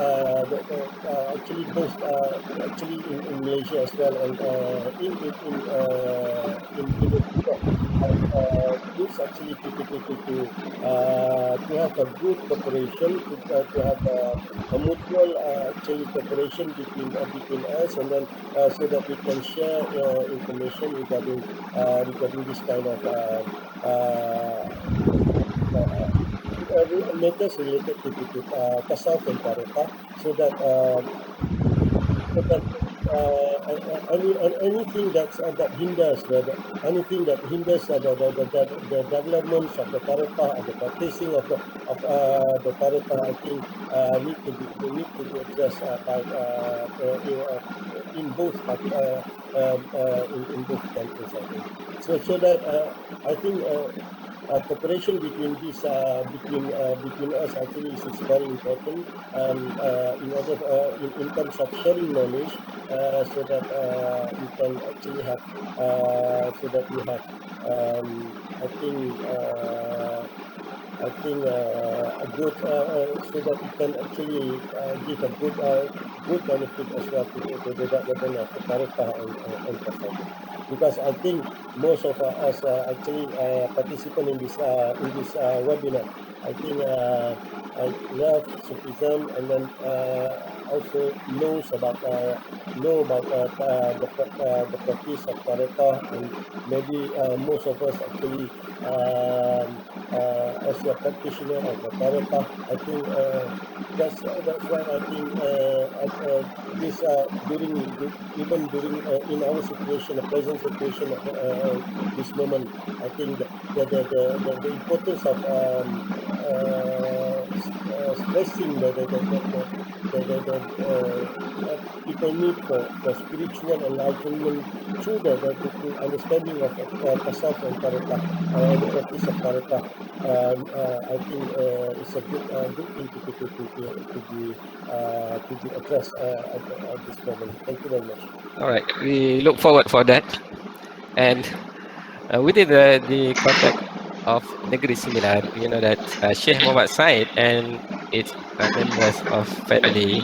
actually both actually in Malaysia as well, and in Indonesia this actually to have a good cooperation, to have a mutual actually cooperation between us, and then so that we can share information regarding this kind of matters related to tasawwuf and tariqah, so that anything that hinders the developments of the tariqah and the practicing of the tariqah, I think need to be addressed by in both in both countries, I think. So that I think cooperation between us actually is very important, in order in terms of sharing knowledge, so that we can actually have so that we have I think a good so that we can actually give a good benefit as well to the development of the tariqah and tasawwuf. Because I think most of us actually participant in this webinar, I think I love Sufism, and then also know about the practice of tariqah, and maybe most of us actually as a practitioner of the tariqah, I think that's why I think this even during in our situation, the present situation at this moment, I think the importance of stressing people need for spiritual enlightenment through the understanding of tasawwuf and tariqah, the practice of tariqah. I think it's a good thing to be addressed at this moment. Thank you very much. All right, we look forward for that. And within the context of Negeri Sembilan, you know that Sheikh Muhammad Said and its members of family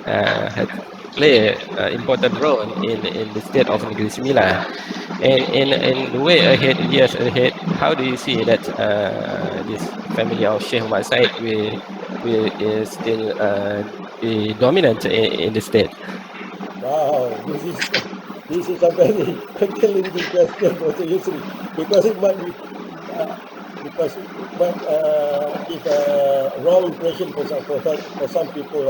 had play an important role in the state of Negeri Sembilan. And in the way ahead, years ahead, how do you see that this family of Sheikh Muhammad Said will still be dominant in the state? Wow, this is a very challenging question also, usually, because it might be because it might give a wrong impression for some people.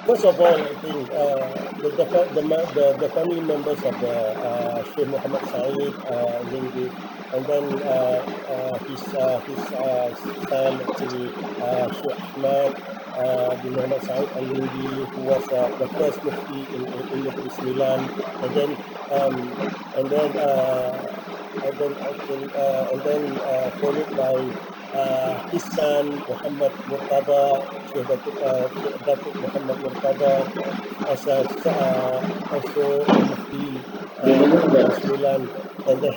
First of all, I think the family members of the Sheikh Muhammad Said Linggi, and then his son actually Sheikh Ahmad bin Muhammad Said Al Linggi, who was the first mufti in Negeri Sembilan, and then um, and then actually and then followed by his son Muhammad Murtada, Sheikh Datuk Muhammad Murtada, as also a Mufti of Negeri Sembilan, and then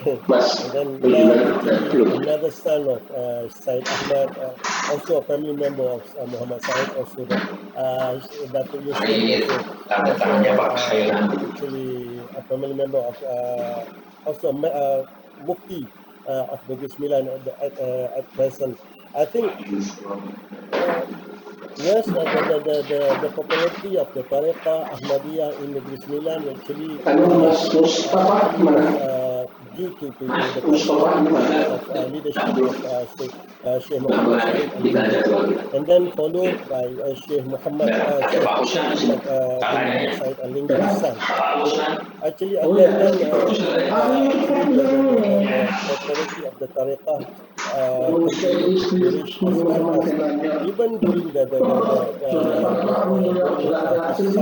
now actually another son of Said Ahmad, also a family member of Muhammad Said, also the Datuk Yusri, also actually a family member of also Mufti of Negeri Sembilan at present. I think yes, the popularity of the Tariqah Ahmadiyah in Negeri Sembilan actually was due to the continuity of leadership of Sheikh Muhammad Said Al-Lindi, and then followed by Sheikh Tuan Ahmad bin Muhammad Said Al-Lindi, his son. So actually, and then actually the popularity of the Tariqah continued to flourish, as well as even during during his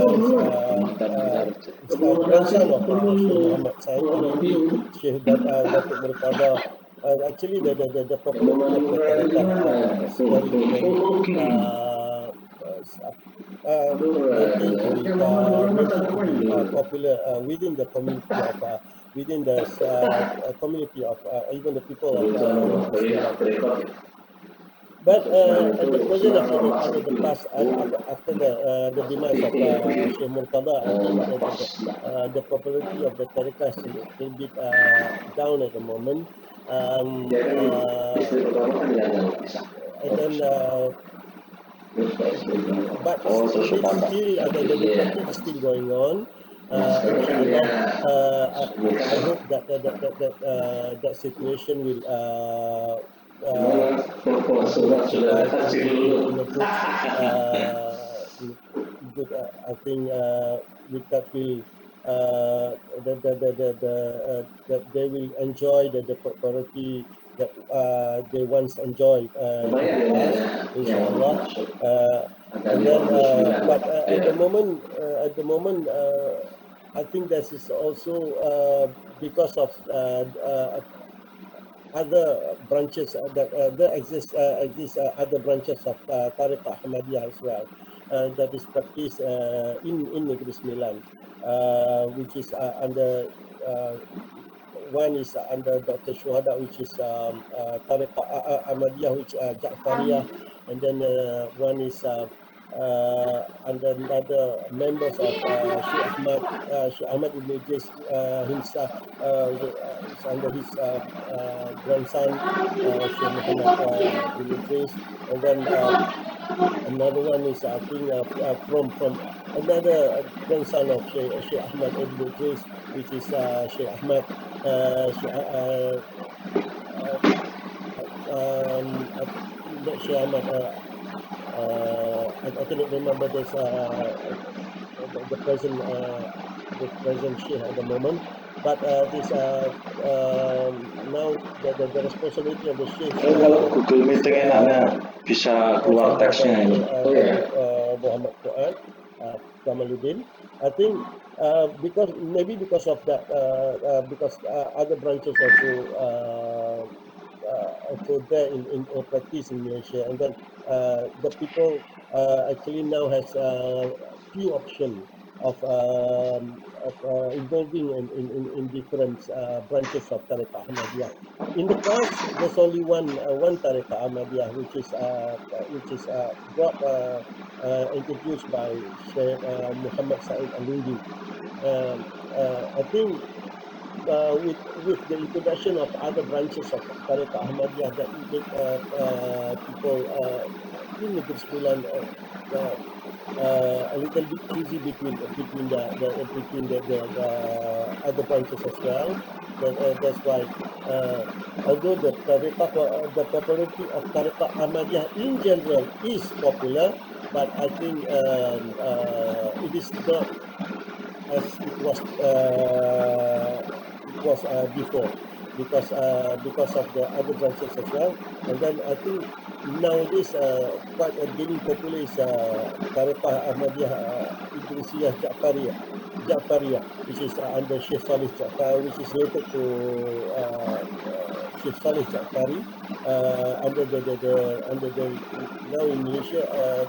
grandson of Sheikh Muhammad Said Al-Lindi, Datuk Murtada. Actually, the popularity of the Tariqah is very making to be popular within the community of even the people of Negeri Sembilan. But at the present, after the past, after the demise of Sheikh Murtada, I think the popularity of the tariqah is a little bit down at the moment. And then, but it's still the practice is still going on. Inshallah, I hope that that situation will be rectified in a good I think with that will that they will enjoy the popularity that they once enjoyed in the past, inshallah. And then but at the moment I think this is also because of other branches that there exist other branches of Tariqah Ahmadiyah as well that is practiced in Negeri Sembilan, which is under one is under Dr. Shuhada, which is Tariqah Ahmadiyah, which Ja'fariyah, and then one is under another members of Sheikh Ahmad Ibn Idris himself, is under his grandson Sheikh Muhammad bin Idris, and then another one is I think from another grandson of Sheikh Ahmad Ibn Idris, which is Sheikh Ahmad not Sheikh Ahmad. I cannot remember this the present Sheikh at the moment, but this now the responsibility of the Sheikh Google Meeting enaknya bisa keluar teksnya ini. Oh ya. Datuk Muhammad Fuad Kamaluddin. I think because of that because other branches also there in practice in Malaysia, and then the people actually now has few options of involving in different branches of Tariqah Ahmadiyah. In the past, there's only one Tariqah Ahmadiyah, which is introduced by Sheikh Muhammad Said Al-Lindi. I think with the introduction of other branches of Tariqah Ahmadiyah, that make people in Negeri Sembilan a little bit choosy between the other branches as well. That's why although the popularity of Tariqah Ahmadiyah in general is popular, but I think it is not as it was before, because of the other branches as well. And then I think nowadays quite a gaining popular is Tarekat Ahmadiyah Idrisiyah Ja'fariyah, which is under Sheikh Saleh Ja'fari, which is related to Sheikh Saleh Ja'fari, under the now in Malaysia,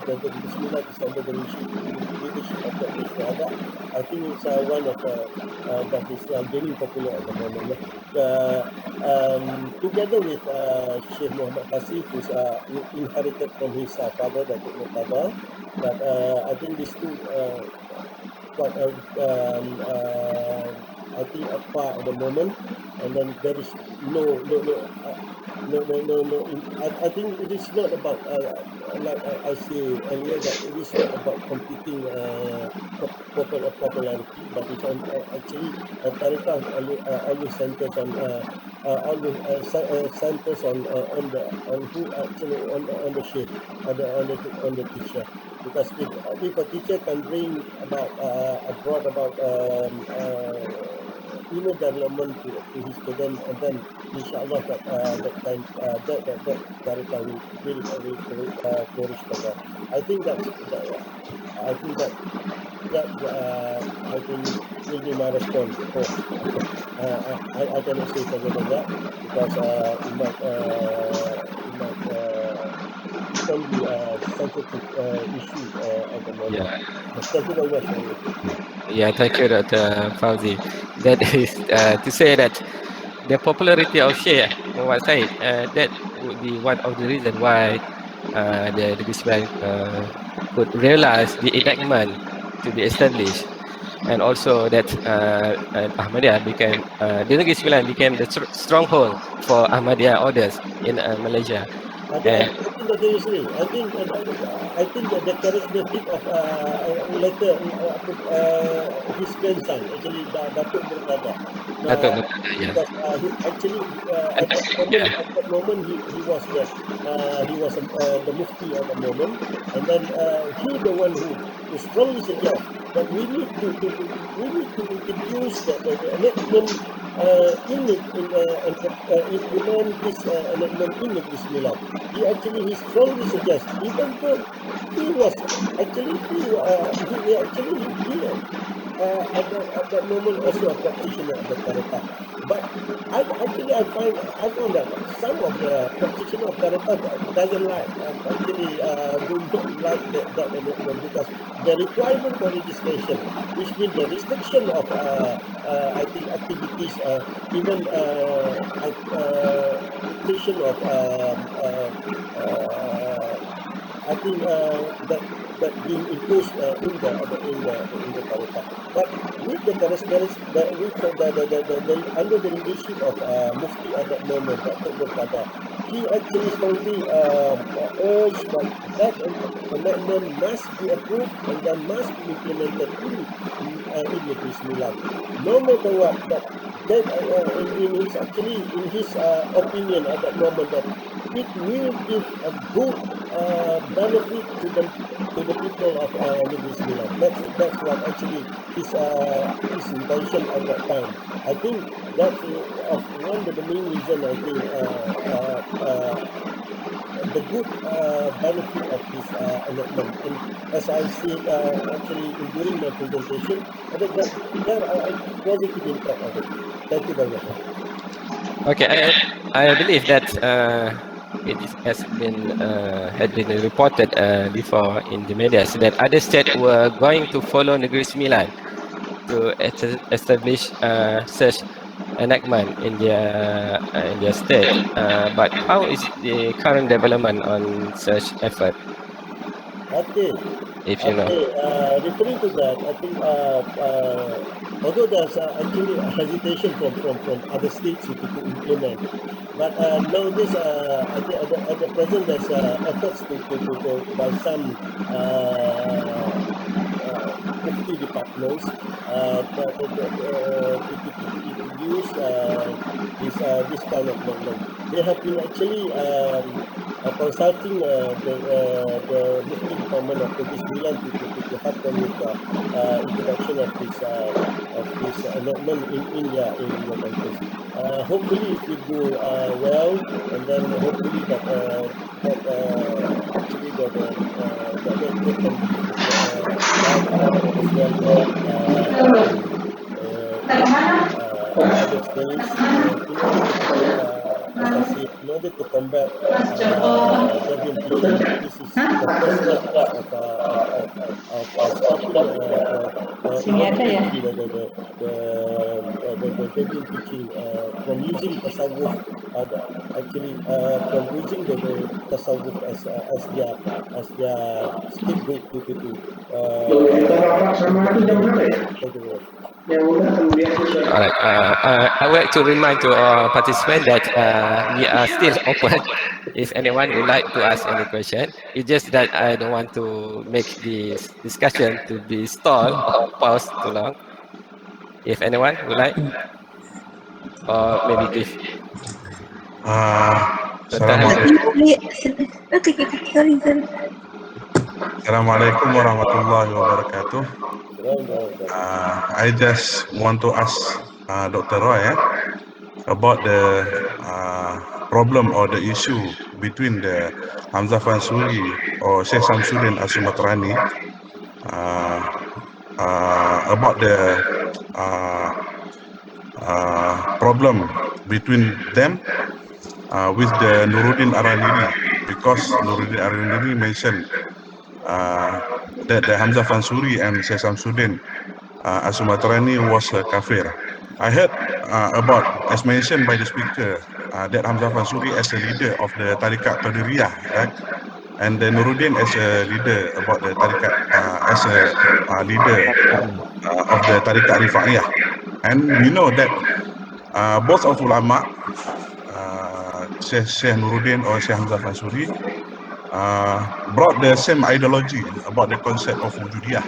the Bismillah is under the leadership of Dr. Syuhada. I think it's one of that is gaining popular at the moment. Together with Sheikh Muhammad Hasif, who's inherited from his father, Datuk Murtada. But I think these two quite I think apart at the moment, and then there is no. I think it is not about like I say earlier, that it is not about competing popularity, but it's on actually Tariqah always centers on centers on who actually on the sheikh, on the teacher. Because if a teacher can bring about brought about inner development to his student, and then inshallah that that Tariqah will flourish further. I think that I think that I think will be my response. Oh, I cannot say further than that, because it might it can be a sensitive issue at the moment. Yeah. Thank you very much. Yeah, thank you, Dr. Fauzi. That is to say that the popularity of Sheikh Muhammad Said, that would be one of the reasons why the Bismillah could realize the enactment to be established, and also that Ahmadiyya became the Negeri Sembilan became the stronghold for Ahmadiyya orders in Malaysia. I think that there is I think that the charismatic of later his grandson, actually Datuk Murtada, Datuk Murtada, yeah. because he actually at that moment he was the mufti at the moment, and then he the one who strongly suggests that we need to introduce the enactment implement this enactment in the Bismillah. He strongly suggests, even though he was actually at that moment also a practitioner of the Tariqah. But I found that some of the practitioners of Tariqah doesn't like actually do not like that enactment, because the requirement for registration, which means the restriction of I think activities, even restriction of I think that being imposed in the Tariqah. But with the under the leadership of Mufti at that moment, Dr. Murtada, he actually strongly urged that amendment must be approved and then must be implemented in Negeri Sembilan. No matter what, that in his opinion at that moment, that it will give a good benefit to the people of Negeri Sembilan. That's what actually his intention at that time. I think that's one of the main reasons. I think the good benefit of this enactment. And as I said actually during my presentation, there are a positive impact of it. Thank you very much. Okay, I believe that had been reported before in the media that other states were going to follow Negeri Sembilan to establish such enactment in their state. But how is the current development on such effort? Okay. If you know. Referring to that, I think although there's actually a hesitation from other states to implement, but nowadays I think at the present there's efforts to by some mufti departments to introduce this kind of movement. They have been actually consulting the mufti department of Negeri Sembilan to help them with the introduction of this amendment in your countries. Hopefully it will go well, and then hopefully that is in order to as I said, in order to combat deviant teaching, this is the first step of stopping eradicating the deviant teaching from using tasawwuf actually from using the tasawwuf as their scapegoat to thank you very much. All right. I would like to remind to our participants that we are still open. If anyone would like to ask any question, it's just that I don't want to make this discussion to be stalled or paused too long. If anyone would like, or maybe give Dr. Hamzah. Assalamualaikum warahmatullahi wabarakatuh. I just want to ask Dr. Roy about the problem or the issue between the Hamzah Fansuri or Sheikh Samsudin As-Sumatrani about the problem between them with the Nuruddin Araniri, because Nuruddin Araniri mentioned that the Hamzah Fansuri and Sheikh Samsudin As-Sumatrani was a kafir. I heard about, as mentioned by the speaker, that Hamzah Fansuri as a leader of the Tariqat Qadiriyah, right? And then Nuruddin as a leader about the Tariqat, as a leader of the Tariqat Rifa'iyah. And we know that both of ulama, Sheikh Nuruddin or Sheikh Hamzah Fansuri, brought the same ideology about the concept of wujudiyah,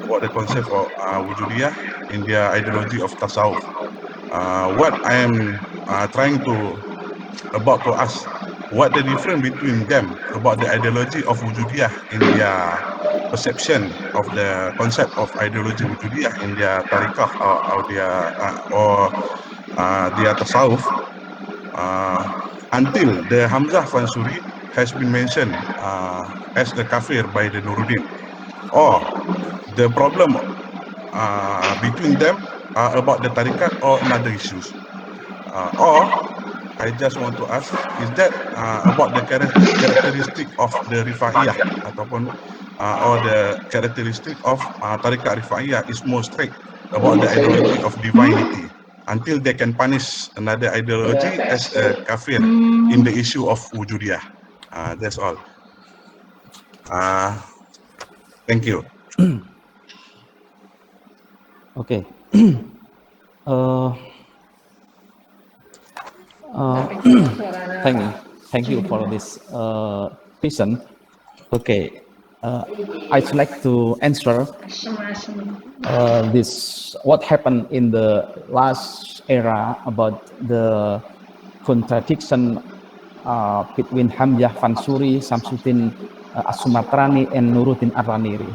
about the concept of wujudiyah in their ideology of tasawuf. What I am trying to ask, what the difference between them about the ideology of wujudiyah in their perception of the concept of ideology wujudiyah in their tariqah or their tasawuf, until the Hamzah Fansuri has been mentioned as the kafir by the Nuruddin, or the problem between them about the tariqat or another issues, or I just want to ask, is that about the characteristic of the Rifa'iyah ataupun or the characteristic of Tariqat Rifa'iyah is more strict about the ideology of divinity until they can punish another ideology as a kafir in the issue of wujudiyah. That's all. Thank you. Okay. Thank you for this question. Okay, I'd like to answer this. What happened in the last era about the contradiction between Hamzah Fansuri, Samsudin As-Sumatrani, and Nuruddin Araniri.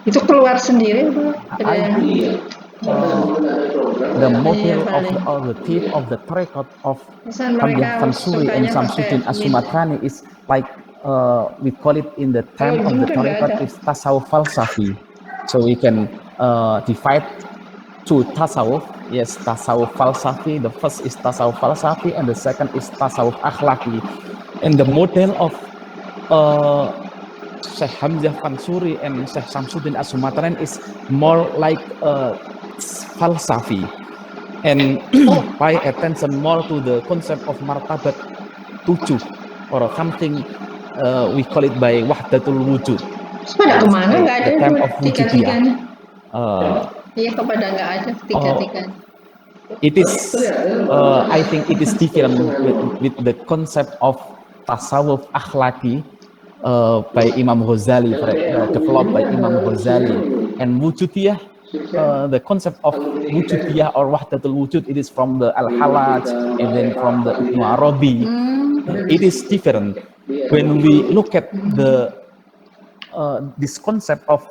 Itu keluar sendiri, I think the model of the tip of the record of Hamzah Fansuri and Samsudin As-Sumatrani is like we call it in the term of the tariqat is tasawuf falsafi. So we can divide two tasawuf. Yes, tasawuf falsafi. The first is tasawuf falsafi and the second is tasawuf akhlaki. And the model of Sheikh Hamzah Fansuri and Sheikh Samsudin As-Sumatrani is more like falsafi, and pay attention more to the concept of martabat tujuh or something we call it by wahdatul wujud. Pada kemana nggak ada the term of tiga-tiganya? Iya, kepada nggak ada tiga-tiganya. It is, I think it is different with the concept of tasawuf akhlaki by Imam Ghazali, developed by Imam Ghazali, and wujudiyah. The concept of wujudiyah or wahdatul wujud, it is from the Al-Halaj and then from the Ibn Arabi. It is different. When we look at the this concept of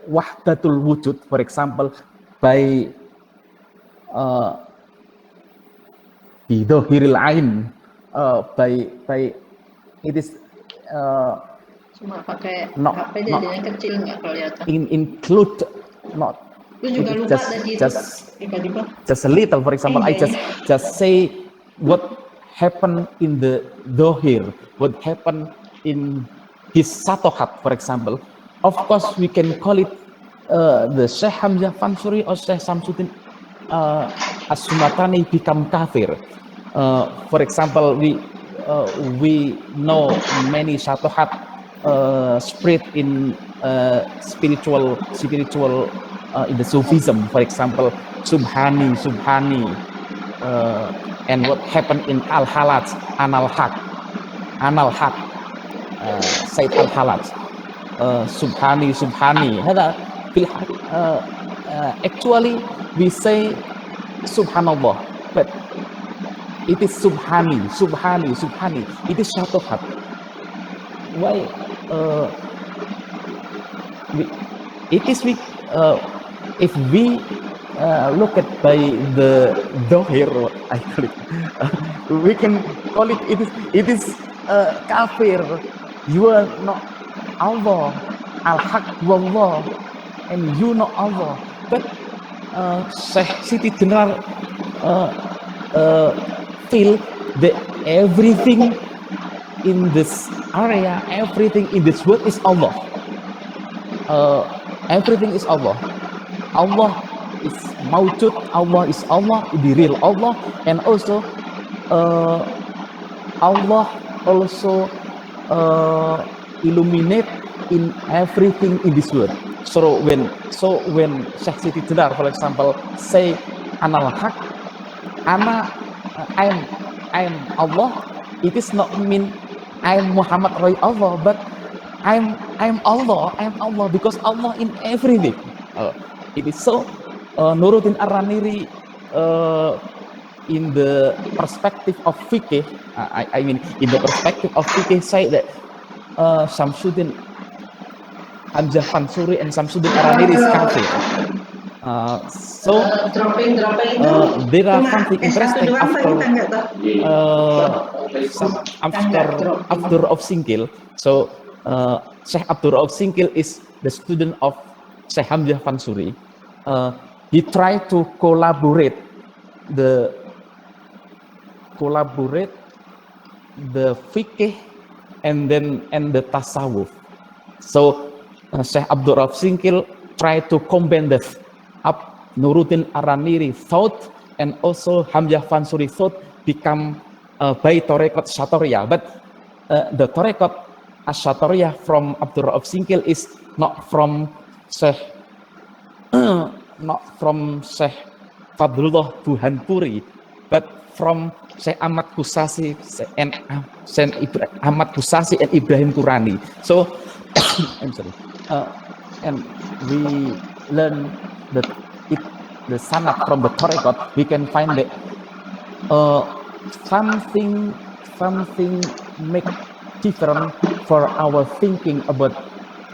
wahdatul wujud, for example, by bidhahiril ain, by it is Cuma pakai HP jadinya kecil nggak kelihatan. include not Aku juga it is lupa tadi itu tiba-tiba. just a little. For example, I just say what happened in the dohir, what happened in his satohat, for example. Of course, we can call it the Syekh Hamzah Fansuri or Syekh Samsuddin As-Sumatani become kafir. For example, we know many satohat spread in spiritual in the Sufism, for example, Subhani, and what happened in Al-Halaj, Anal-Haq, Said Al-Halaj, Subhani. Actually, we say Subhanallah, but it is Subhani. It is Shatohat. Why? If we look at by the dohir, I call it, we can call it. It is kafir. You are not Allah, al-haq wallah, and you not Allah. But Syekh Siti Jenar feel that everything in this area, everything in this world is Allah. Everything is Allah. Allah is mawjud, Allah is Allah, the real Allah, and also Allah also illuminate in everything in this world. So when Syekh Siti Jenar, for example, say Anal Haq, I'm Allah, it is not mean I'm Muhammad Roy Allah, but I'm Allah because Allah in everything. It is so. Nuruddin Ar-Raniri in the perspective of fikih, I mean in the perspective of fikih, say that Samsuddin Hamzah Fansuri and Samsuddin Ar-Raniri is kafir. So there are something interesting after Abdur of Singkil. So Syekh Abdur of Singkil is the student of Syekh Hamzah Fansuri. He tried to collaborate the fikih and the tasawuf. So Syekh Abdur of Singkil tried to combine the Nuruddin Ar-Raniri thought and also Hamzah Fansuri thought become by Torekot Shatoriyah. But the Torekot Shatoriyah from Abdur of Singkil is not from Syekh Fadlullah Burhanpuri, but from Syekh Ahmad Kusasi and Ahmad Kusasi and Ibrahim Qurani. So I'm sorry, and we learn the sanad from the Torekot. We can find that something make different for our thinking about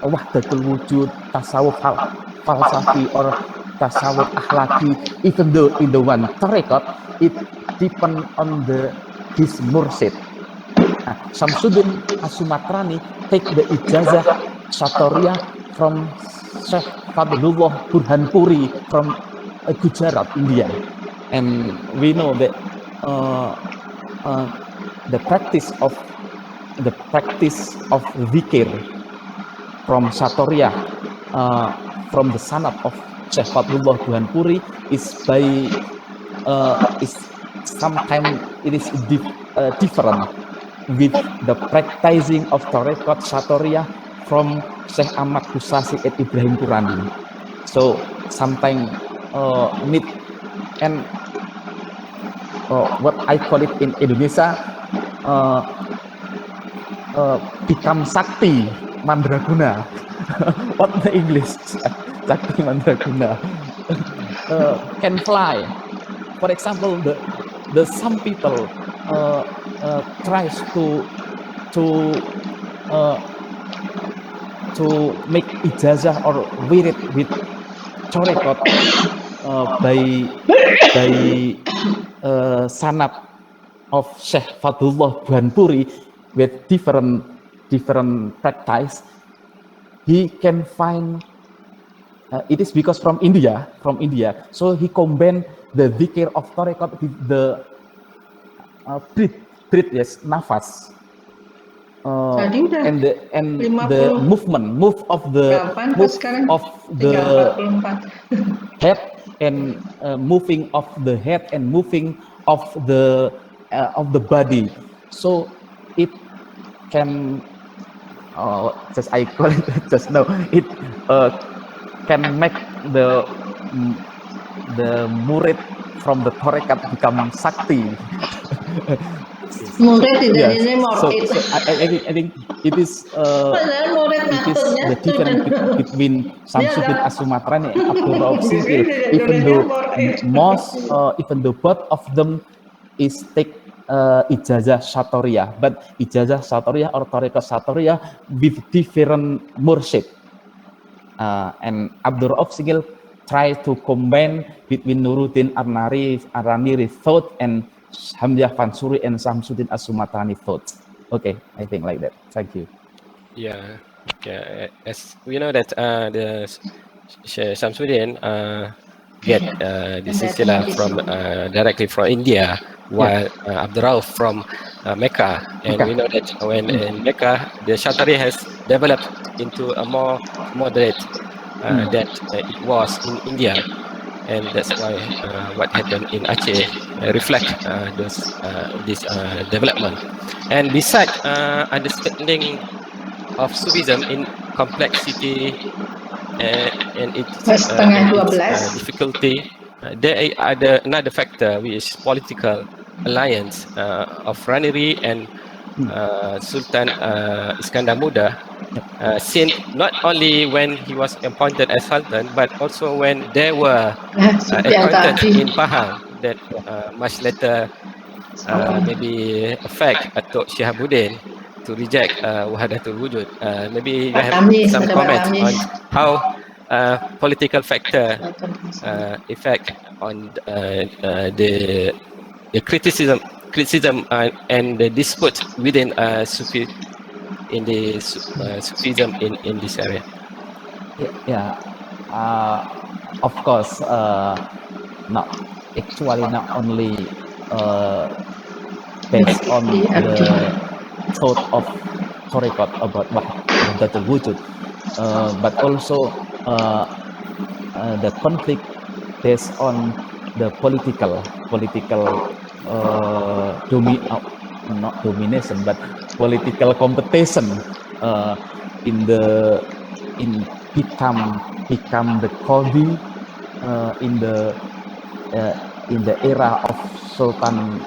wahdatul wujud, tasawuf falsafi or tasawuf akhlaki. Even though in the one Torekot, it depend on his mursyid. Samsuddin As-Sumatrani take the ijazah Shatoriyah from Syekh Fadlullah Burhanpuri from Gujarat, India, and we know that the practice of zikir from Shatoriyah from the sanad of Syekh Fadlullah Burhanpuri is sometimes it is different with the practicing of Torekot Shatoriyah from Syekh Ahmad Kusasi and Ibrahim Qurani. So sometimes need and what I call it in Indonesia become sakti mandraguna. What the English? Sakti mandraguna can fly. For example, the some people tries to make ijazah or wirid with Torekot by sanad of Syekh Fadlullah Burhanpuri with different practice. He can find It is because from India. So he combined the dhikr of tarekat with the breathe, yes, nafas. Tadi udah And the 50. move of the head and moving of the head and moving of the body. So it can just I call it just now. It can make the murid from the Torekat become sakti. Murid tidak Yes. ini murid. So I think it is Murid ngaturnya the difference between Samsudin Asumatrani and Abdul Rauf Singkil. Even though both of them is take ijazah Satoriyah, but ijazah Satoriyah or Torekat Satoriyah with different mursyid. And Abdul Rauf Singkil try to combine between Nuruddin Arnari thought and Hamzah Fansuri and Samsudin Asumatani thought. Okay, I think like that. Thank you. Yeah. As we know that the Samsudin get this istilah from directly from India, while Abdul Rauf from Mecca. And we know that when in Mecca, the Shatari has developed into a more moderate that it was in India. And that's why what happened in Aceh reflect this development. And besides understanding of Sufism in complexity and its difficulty, there are another factor, which is political alliance of Raniri and Sultan Iskandar Muda. Seen not only when he was appointed as Sultan, but also when they were appointed in Pahang, that much later maybe affect Datuk Shihabuddin to reject Wahdatul Wujud. Maybe you have some comment on how political factor effect on the criticism and the dispute within Sufi in the Sufism in this area. Of course, not only based on the thought of Torekat about Wahdatul Wujud, but also the conflict based on the political not domination, but political competition in become the Qadi in the era of Sultan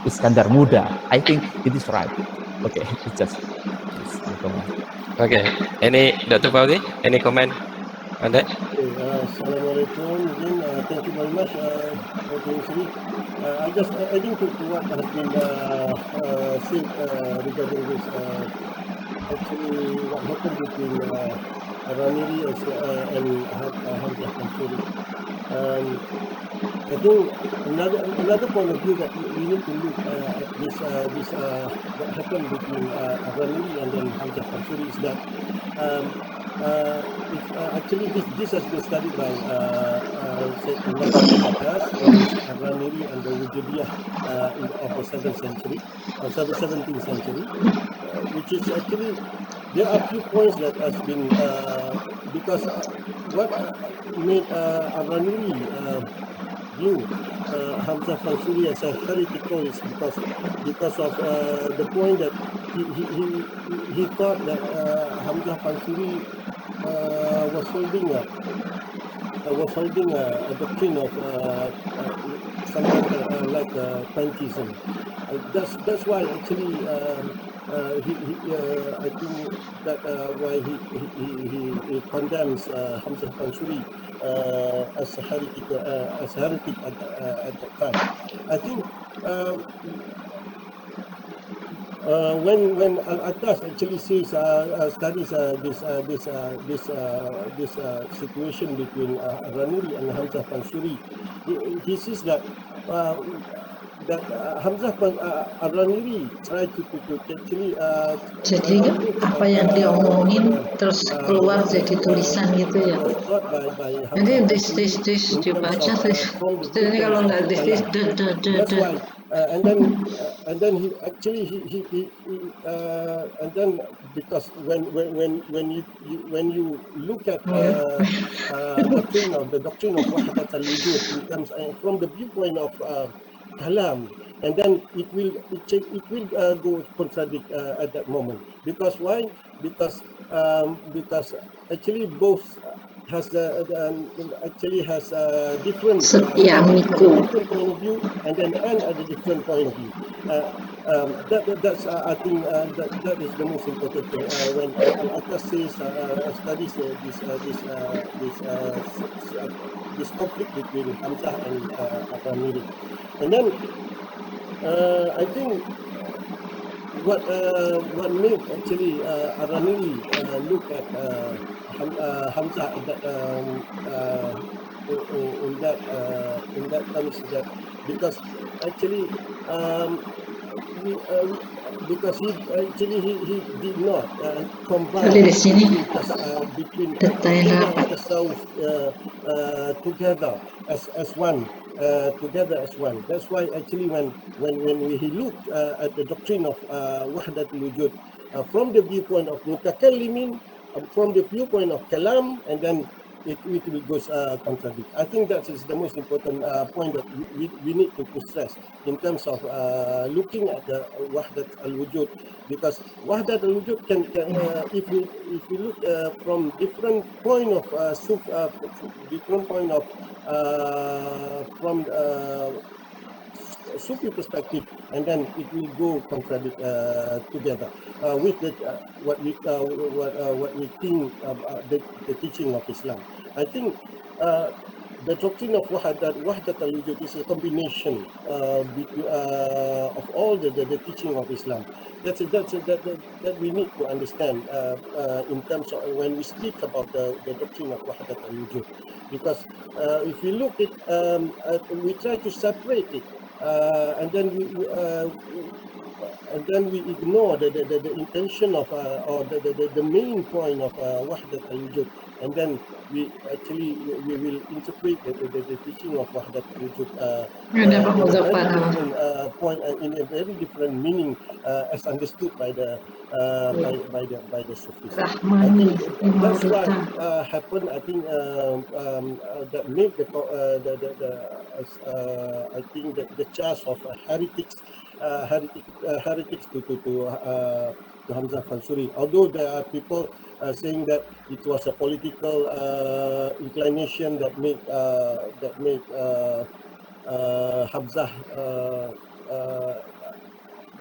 Iskandar Muda. I think it is right. Okay, it's just my comment. Okay, Dr. Fauzi, any comment on that? Assalamualaikum. Thank you very much, Dr. Sri. I just adding to what has been said regarding this. Actually, what happened between Raniri and Hamzah Fansuri. I think another point of view that we need to look at this what happened between Raniri and then Hamzah Fansuri is that actually this has been studied by Raniri and the Wujudiyah of the 7th century or 17th century, which is actually there are a few points that has been because what made Raniri view Hamzah Fansuri as a heretical is because of the point that he thought that Hamzah Fansuri was holding a doctrine of something like pantheism. That's why actually I think that why he condemns Hamzah Fansuri as a heretic at that time. I think when Al-Attas actually says studies this situation between Raniri and Hamzah Fansuri, he says that Hamzah Ar-Raniri tried to actually Jadi apa yang diomongin terus keluar jadi tulisan gitu ya. was taught by Jadi Hamzah this in terms dibaca of from the ini kalau nggak this That's why, and then he actually and then because when you look at the doctrine of Wahdat al-Wujud in terms from the viewpoint of kalam, and then it will go contradict at that moment. Because why? Because actually both has actually has different different point of view, and then end at a different point of view. That's I think that is the most important thing when Al-Atas says studies this conflict between Hamzah and Ar-Raniri. And then I think what made actually Ar-Raniri look at Hamzah at that in that terms, that because actually because he did not combine between Aqidah and Tasawwuf together as one. Together as one. That's why actually when he looked at the doctrine of Wahdat al-Wujud from the viewpoint of Mutakallimin, from the viewpoint of Kalam, and then it will go contradict. I think that is the most important point that we need to stress in terms of looking at the Wahdat al-Wujud, because Wahdat al-Wujud can if we look from different point of from Sufi perspective, and then it will go contradict together with the, what we think the teaching of Islam. I think the doctrine of Wahdat al-Wujud is a combination of all the teaching of Islam. That we need to understand in terms of when we speak about the doctrine of Wahdat al-Wujud, because if we look at we try to separate it, and then we ignore the intention of or the main point of Wahdat al-Wujud, and then we will interpret the teaching of Wahdat al-Wujud in a very different point, in a very different meaning as understood by the Sufis. I think that's what happened. I think that made I think the charge of heretics to Hamzah Fansuri. Although there are people saying that it was a political inclination that made Hamzah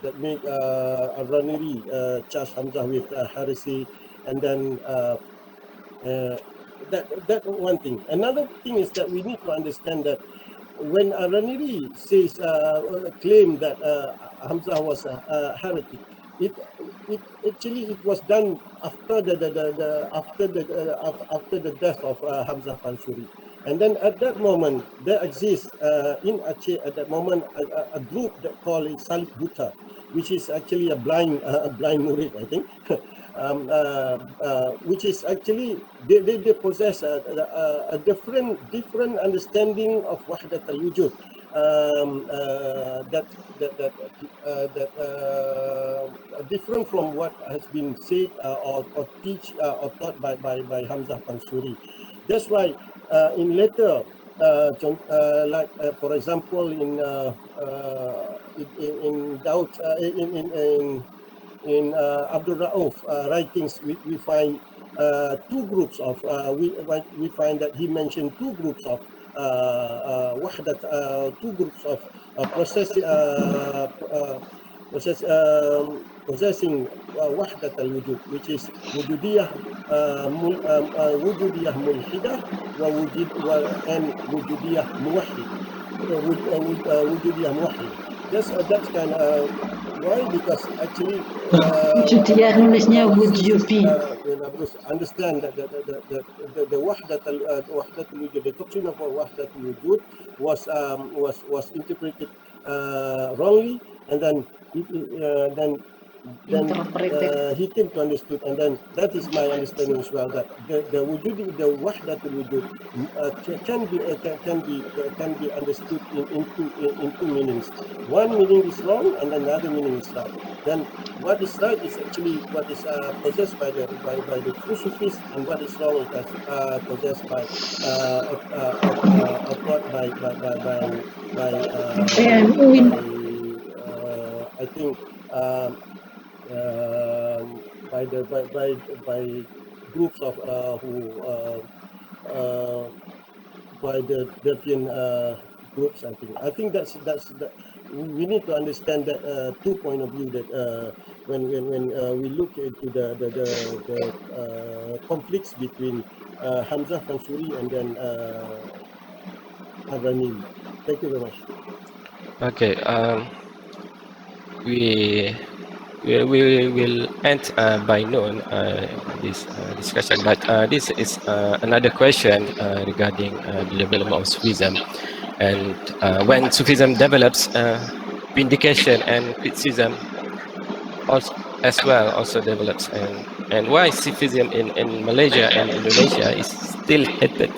that made Ar-Raniri charge Hamzah with heresy, and then that one thing. Another thing is that we need to understand that when Ar-Raniri says claim that Hamzah was a heretic, it actually was done after the death of Hamzah Fansuri. And then at that moment, there exists in Aceh at that moment a group that called Salib Buta, which is actually a blind murid, I think, which is actually they possess a different understanding of Wahdat al-Wujud, different from what has been said or taught by Hamzah Fansuri. That's why in later, like for example in Daud in Abdul Rauf writings, we find two groups of we find that he mentioned two groups of Wahdat, two groups of possessing Wahdat al-Wujud, which is Wujudiyah Wujudiyah Mulhidah and Wujudiyah Muwahhid. Wujudiyah Muwahhid. That's kind of why, because actually Wujudiyah nulisnya Wujudi. Understand that the Wahdat al-Wujud, the doctrine of Wahdat al-Wujud was interpreted wrongly, and then then Interpreted. he came to understood, and then that is my understanding as well, that the wujud, the wahdatul wujud, can be understood in two meanings. One meaning is wrong, and then the other meaning is right. Then what is right is actually what is possessed by the true Sufis, and what is wrong is possessed by acquired UKM-UII. I think by groups of who by the deviant groups. I think that's that we need to understand that two point of view, that when we look into the conflicts between Hamzah Fansuri and then Aghanili. Thank you very much. Okay. We will end by noon this discussion, but this is another question regarding the development of Sufism, and when Sufism develops, vindication and criticism also as well also develops, and why Sufism in Malaysia and Indonesia is still hated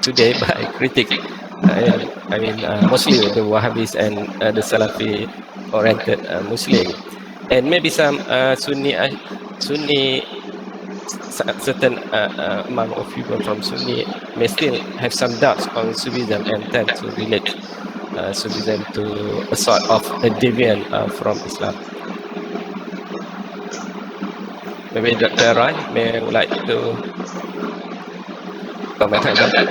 today by critics. I mean, mostly the Wahhabis and the Salafi oriented Muslim, and maybe some Sunni, certain amount of people from Sunni may still have some doubts on Sufism and tend to relate Sufism to a sort of a deviant from Islam. Maybe Dr. Rai may like to comment on that.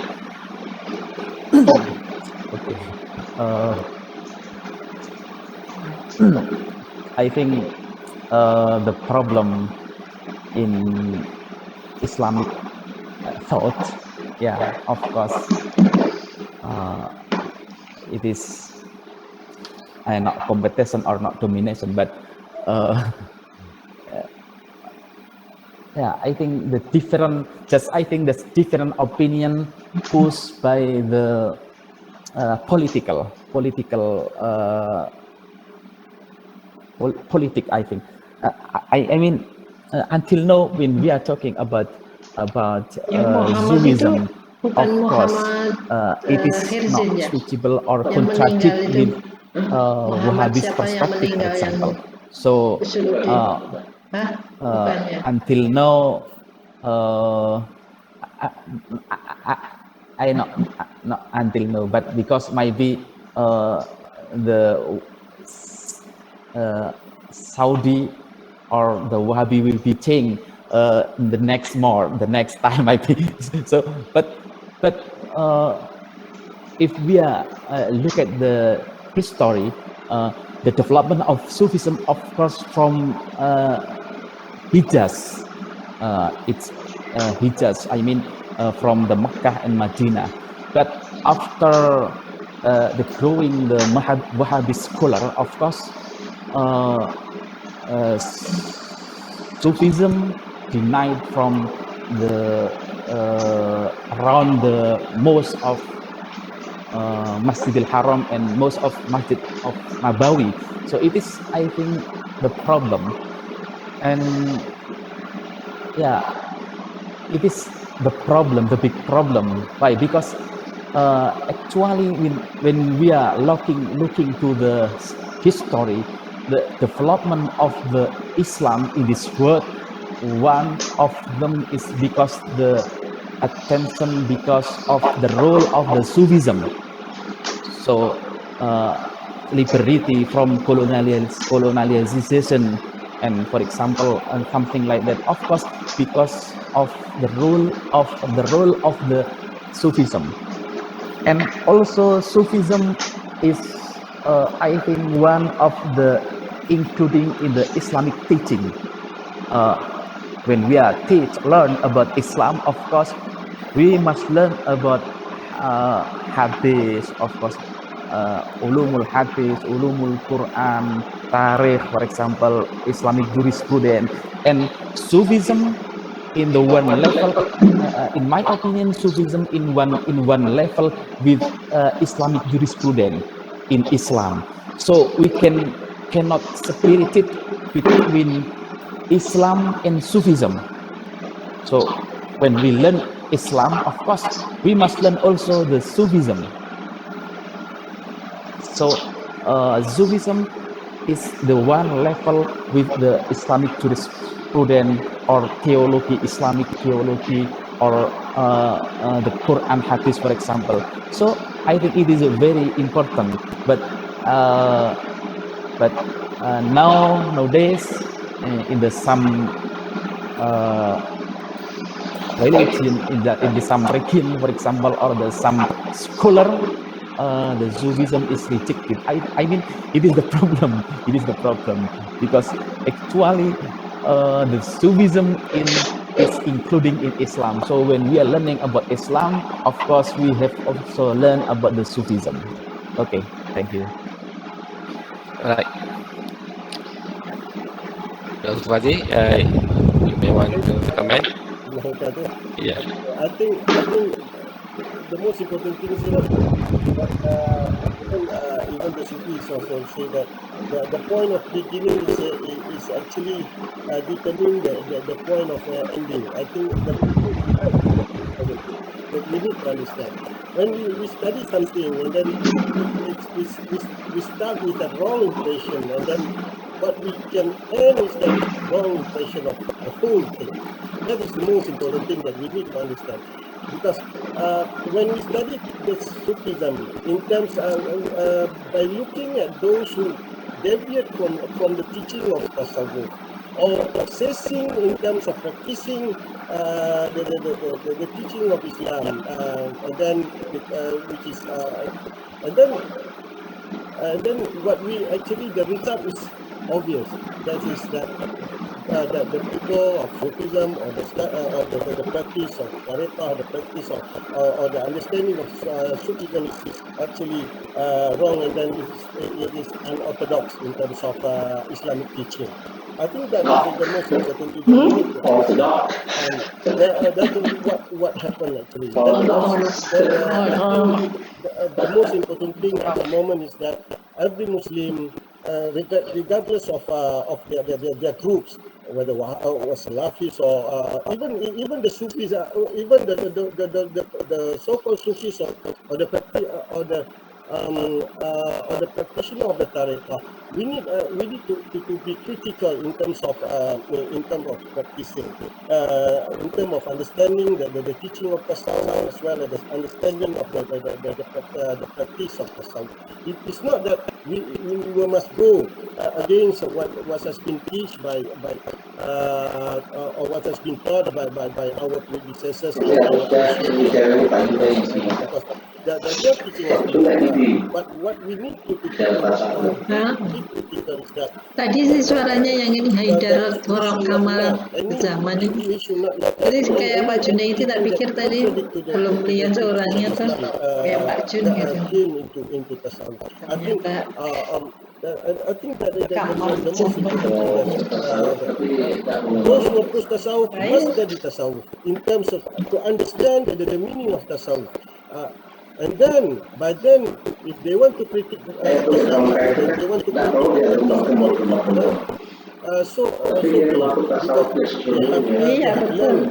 Okay. I think the problem in Islamic thought, yeah, of course, it is not competition or not domination, but yeah, I think the different, I think there's different opinion pushed by the political, I think. I mean, until now, when we are talking about Yang Muhammad Sufism, itu bukan of course, Muhammad it is not Hirzin ya, switchable or yang meninggal contradict itu. with Muhammad Wahhabist siapa yang perspective, for meninggal yang example. So Usuluddin? Hah? Bukan ya? until now, I not until now, but because maybe the Saudi or the Wahhabi will be changed in the next time, I think. So, but if we look at the history, the development of Sufism, of course, from Hijaz, it's Hijaz, I mean, from the Mecca and Medina. But after the growing the Wahhabi scholar, of course, Sufism denied from the around the most of Masjidil Haram and most of Masjid of Nabawi. So it is, I think, the problem. And yeah, it is the problem, the big problem. Why? Because actually, when we are looking to the history, the development of the Islam in this world, one of them is because the attention, because of the role of the Sufism. So liberty from colonialization, and for example, something like that. Of course, because of the role of the Sufism. And also Sufism is, I think, one of the including in the Islamic teaching. When we are learn about Islam, of course, we must learn about hadith, of course, ulumul hadith, ulumul Quran, tarikh, for example, Islamic jurisprudence, and Sufism in the one level. In my opinion, Sufism in one level with Islamic jurisprudence. in Islam. So we cannot separate it between Islam and Sufism. So when we learn Islam, of course, we must learn also the Sufism. So Sufism is the one level with the Islamic jurisprudence or theology, Islamic theology, or the Quran Hadith, for example. So I think it is a very important. But nowadays, in the some religion, in the some region, for example, or the some scholar, the Sufism is rejected. I mean, it is the problem. It is the problem because actually the Sufism is including in Islam. So when we are learning about Islam, of course, we have also learned about the Sufism. Okay, thank you. Right. Dr. Fadzi, you may want to comment. Yeah. I think the most important thing is what even the Sufis also say that the point of beginning is actually determining the point of ending. I think the important thing that we need to understand. When we study something and then we start with a wrong impression, and then what we can end is that wrong impression of the whole thing. That is the most important thing that we need to understand. Because when we study the Sufism, in terms by looking at those who deviate from the teaching of Tasawwuf, or assessing in terms of practicing the teaching of Islam, and then which is and then what we actually, the result is obvious. That is that the people of Sufism, or the practice of Tariqah, the practice of or the understanding of Sufism is actually wrong, and then it is unorthodox in terms of Islamic teaching. I think that is the most important thing that we need to understand. And that's what happened actually. The most important thing at the moment is that every Muslim, regardless of their groups, whether was Salafis or even the Sufis, even the so-called Sufis or the practitioner of the Tariqah, we need to be critical in terms of practicing, in terms of understanding the teaching of Tasawwuf, as well as the understanding of the practice of Tasawwuf. It's not that we must go against what has been taught or what has been taught by our predecessors and our because their teaching has been, but what we need to be critical is that Tadi sih suaranya yang ini Haidar Torok Kamal zaman ini. Jadi kayak Pak Junaidi tak pikir tadi belum lihat orangnya tuh kayak Pak Jun gitu. Ternyata I think that the most important those who approach Tasawwuf must study Tasawwuf in terms of to understand the meaning of Tasawwuf. And then, by then, if they want to critique Tasawwuf, if they want to critique so be it, because they have learned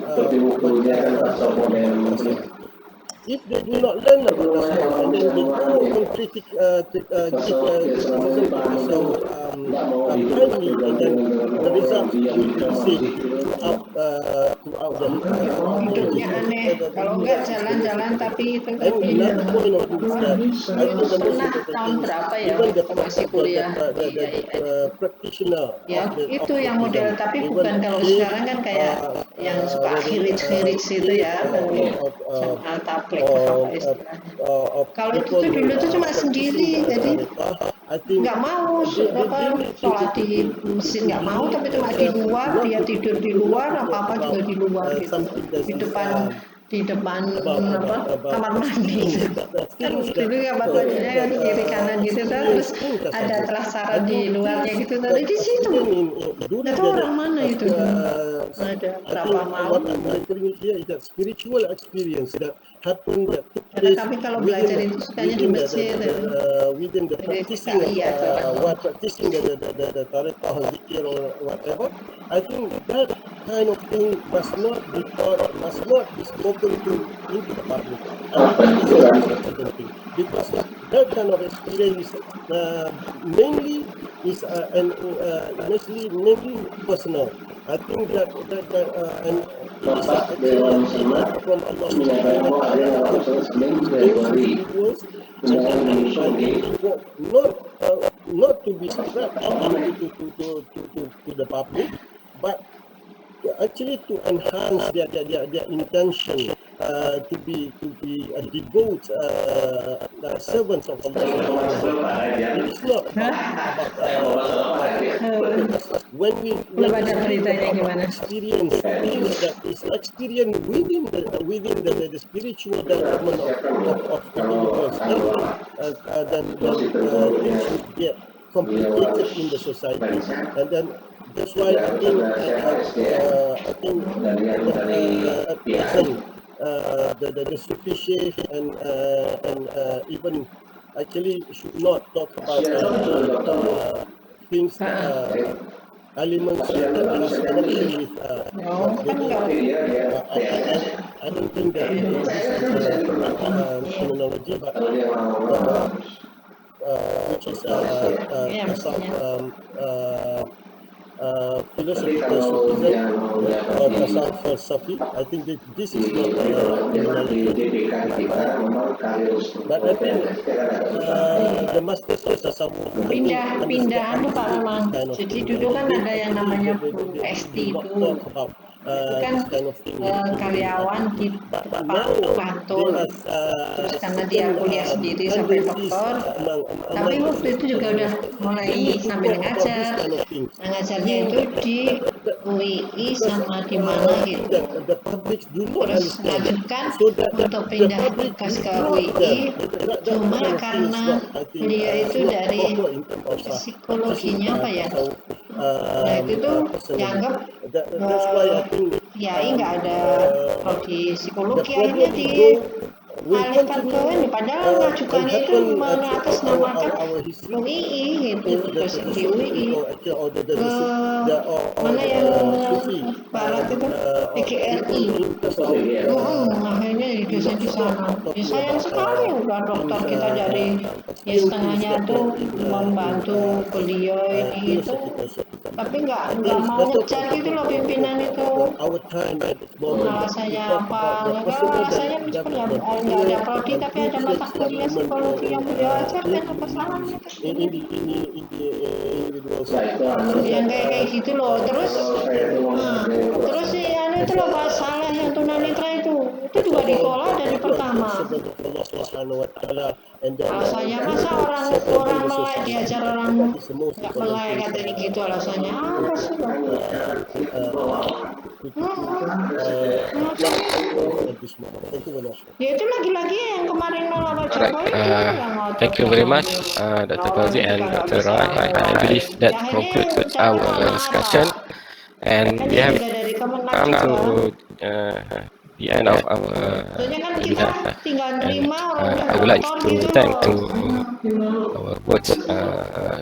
if they do not learn about Tasawwuf and then they go and critique, give criticism of Tasawwuf blindly, and then the result will be the same throughout the hidupnya aneh. Kalau enggak jalan-jalan tapi itu and another point of view is that I think the most important tahun thing is berapa ya even masih kuliah the practitioner ya itu yang model, tapi bukan kalau sekarang kan kayak yang suka khirit itu ya, sama taplek apa istilahnya. Kalau itu tuh dulu tuh cuma sendiri, jadi nggak mau sholat di mesin, nggak mau, tapi cuma di luar, dia tidur di luar, apa juga di luar gitu, di di depan about kamar mandi. Kan dulu kamar mandinya kan kiri kanan gitu, terus ada telasaran di luarnya gitu. Tadi di situ nggak tahu orang mana itu dulu. Ada berapa malam. What I'm referring here is that spiritual experience that happened, that took Karena place kami kalau belajar itu sukanya di masjid. within the practicing of practicing the tariqah, zikir or whatever. I think that kind of thing must not be taught, must not be spoken to into the public. I think that is the most important thing, because that kind of experience mainly is mainly personal. I think that and it is actually from Allah Subhanahu wa Ta'ala to those individuals, and I think not to be spread out to the public, but actually to enhance their intention to be devout servants of Allah Subhanahu wa Ta'ala. It is not about when we experience things that is experienced within the spiritual development of individuals, then things will get complicated in the society, and then that's why I think at present the Sufi Sheikh and even actually should not talk about things elements that has connection with I don't think that this is the correct terminology, but which is philosophical Sufism or tasawwuf falsafi. I think that this is not terminology. But I think the masters of tasawwuf pindah Pak Ramang. Jadi dulu kan ada yang namanya ST itu. Itu kan karyawan di kantor, terus karena dia kuliah sendiri sampai doktor, tapi waktu itu juga udah mulai sambil ngajar. Nah, ngajarnya itu di UII sama di mana gitu, terus ngajukan untuk pindah tugas ke UII, cuma karena beliau itu dari psikologinya apa ya, nah itu tuh dianggap kiai nggak ada, kalau di psikologi akhirnya dialihkan ke ini, padahal ngajukannya itu mengatasnamakan UII gitu, terus di UII mana yang barat itu PGRI, akhirnya dosen di sana. Ya sayang sekali udah dokter kita jadi ya setengahnya tuh membantu beliau ini itu, tapi nggak mau ngejar gitu loh pimpinan itu. Alasannya apa? Alasannya nggak ada prodi tapi ada mata kuliah psikologi yang beliau ajarkan, apa salahnya? Yang kayak gitu loh. Terus sih itu loh masalah yang tunanetra itu juga ditolak dari pertama. Alasannya masa orang melek diajar orang nggak melek katanya gitu, alasannya apa sih loh? Ya itu lagi-lagi yang kemarin nolak Pak Jokowi itu yang thank you very much, Dr. Fauzi and Dr. Roy. I believe that concludes our discussion, and we have come to the end of our webinar. And I would like to thank our both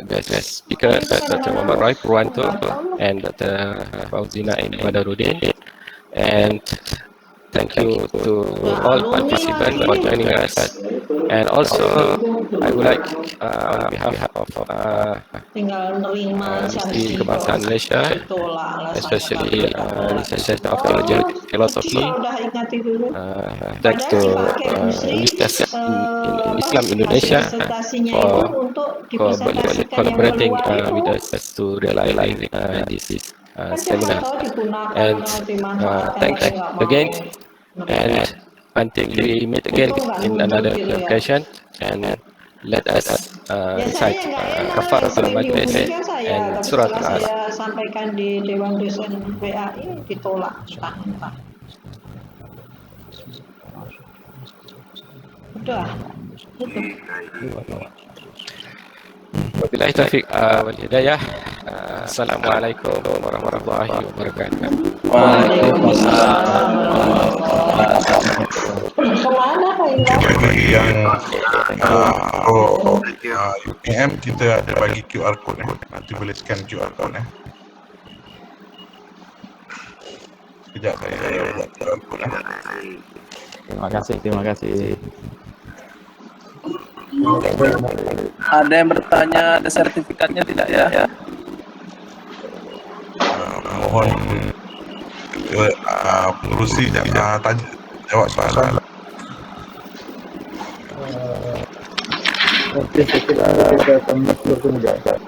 guest speakers, Dr. Muhammad Roy Purwanto and Dr. Fauzina Badarudin, and thank you to all participants for joining us. And also, I would like, on behalf of Universiti Kebangsaan Malaysia, especially the Section of Theology and Philosophy, thanks to Universitas Islam Indonesia for collaborating with us to realize this seminar. And thanks again, and until we meet again in another occasion, and let us recite Kafaratul Majlis and Surat Al-Asr. Saya sampaikan di Dewan Dosen WAI ditolak. Udah, tutup. Wabillahi taufiq wal hidayah. Assalamualaikum warahmatullahi wabarakatuh. Waalaikumsalam warahmatullahi wabarakatuh. Kemana Kak Ilham? Bagi yang UKM, kita ada bagi QR code nanti boleh scan QR code Sekejap saya buat QR code Terima kasih. Ada yang bertanya, ada sertifikatnya tidak ya? Mohon pengurusi jawab soalan. Okey, saya kira kita akan masuk saja.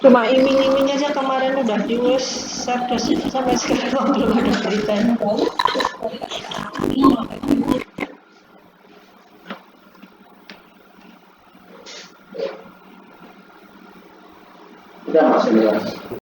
Cuma iming-iming aja kemarin udah di WhatsApp sampai sekarang belum ada beritanya. Udah masuk ya.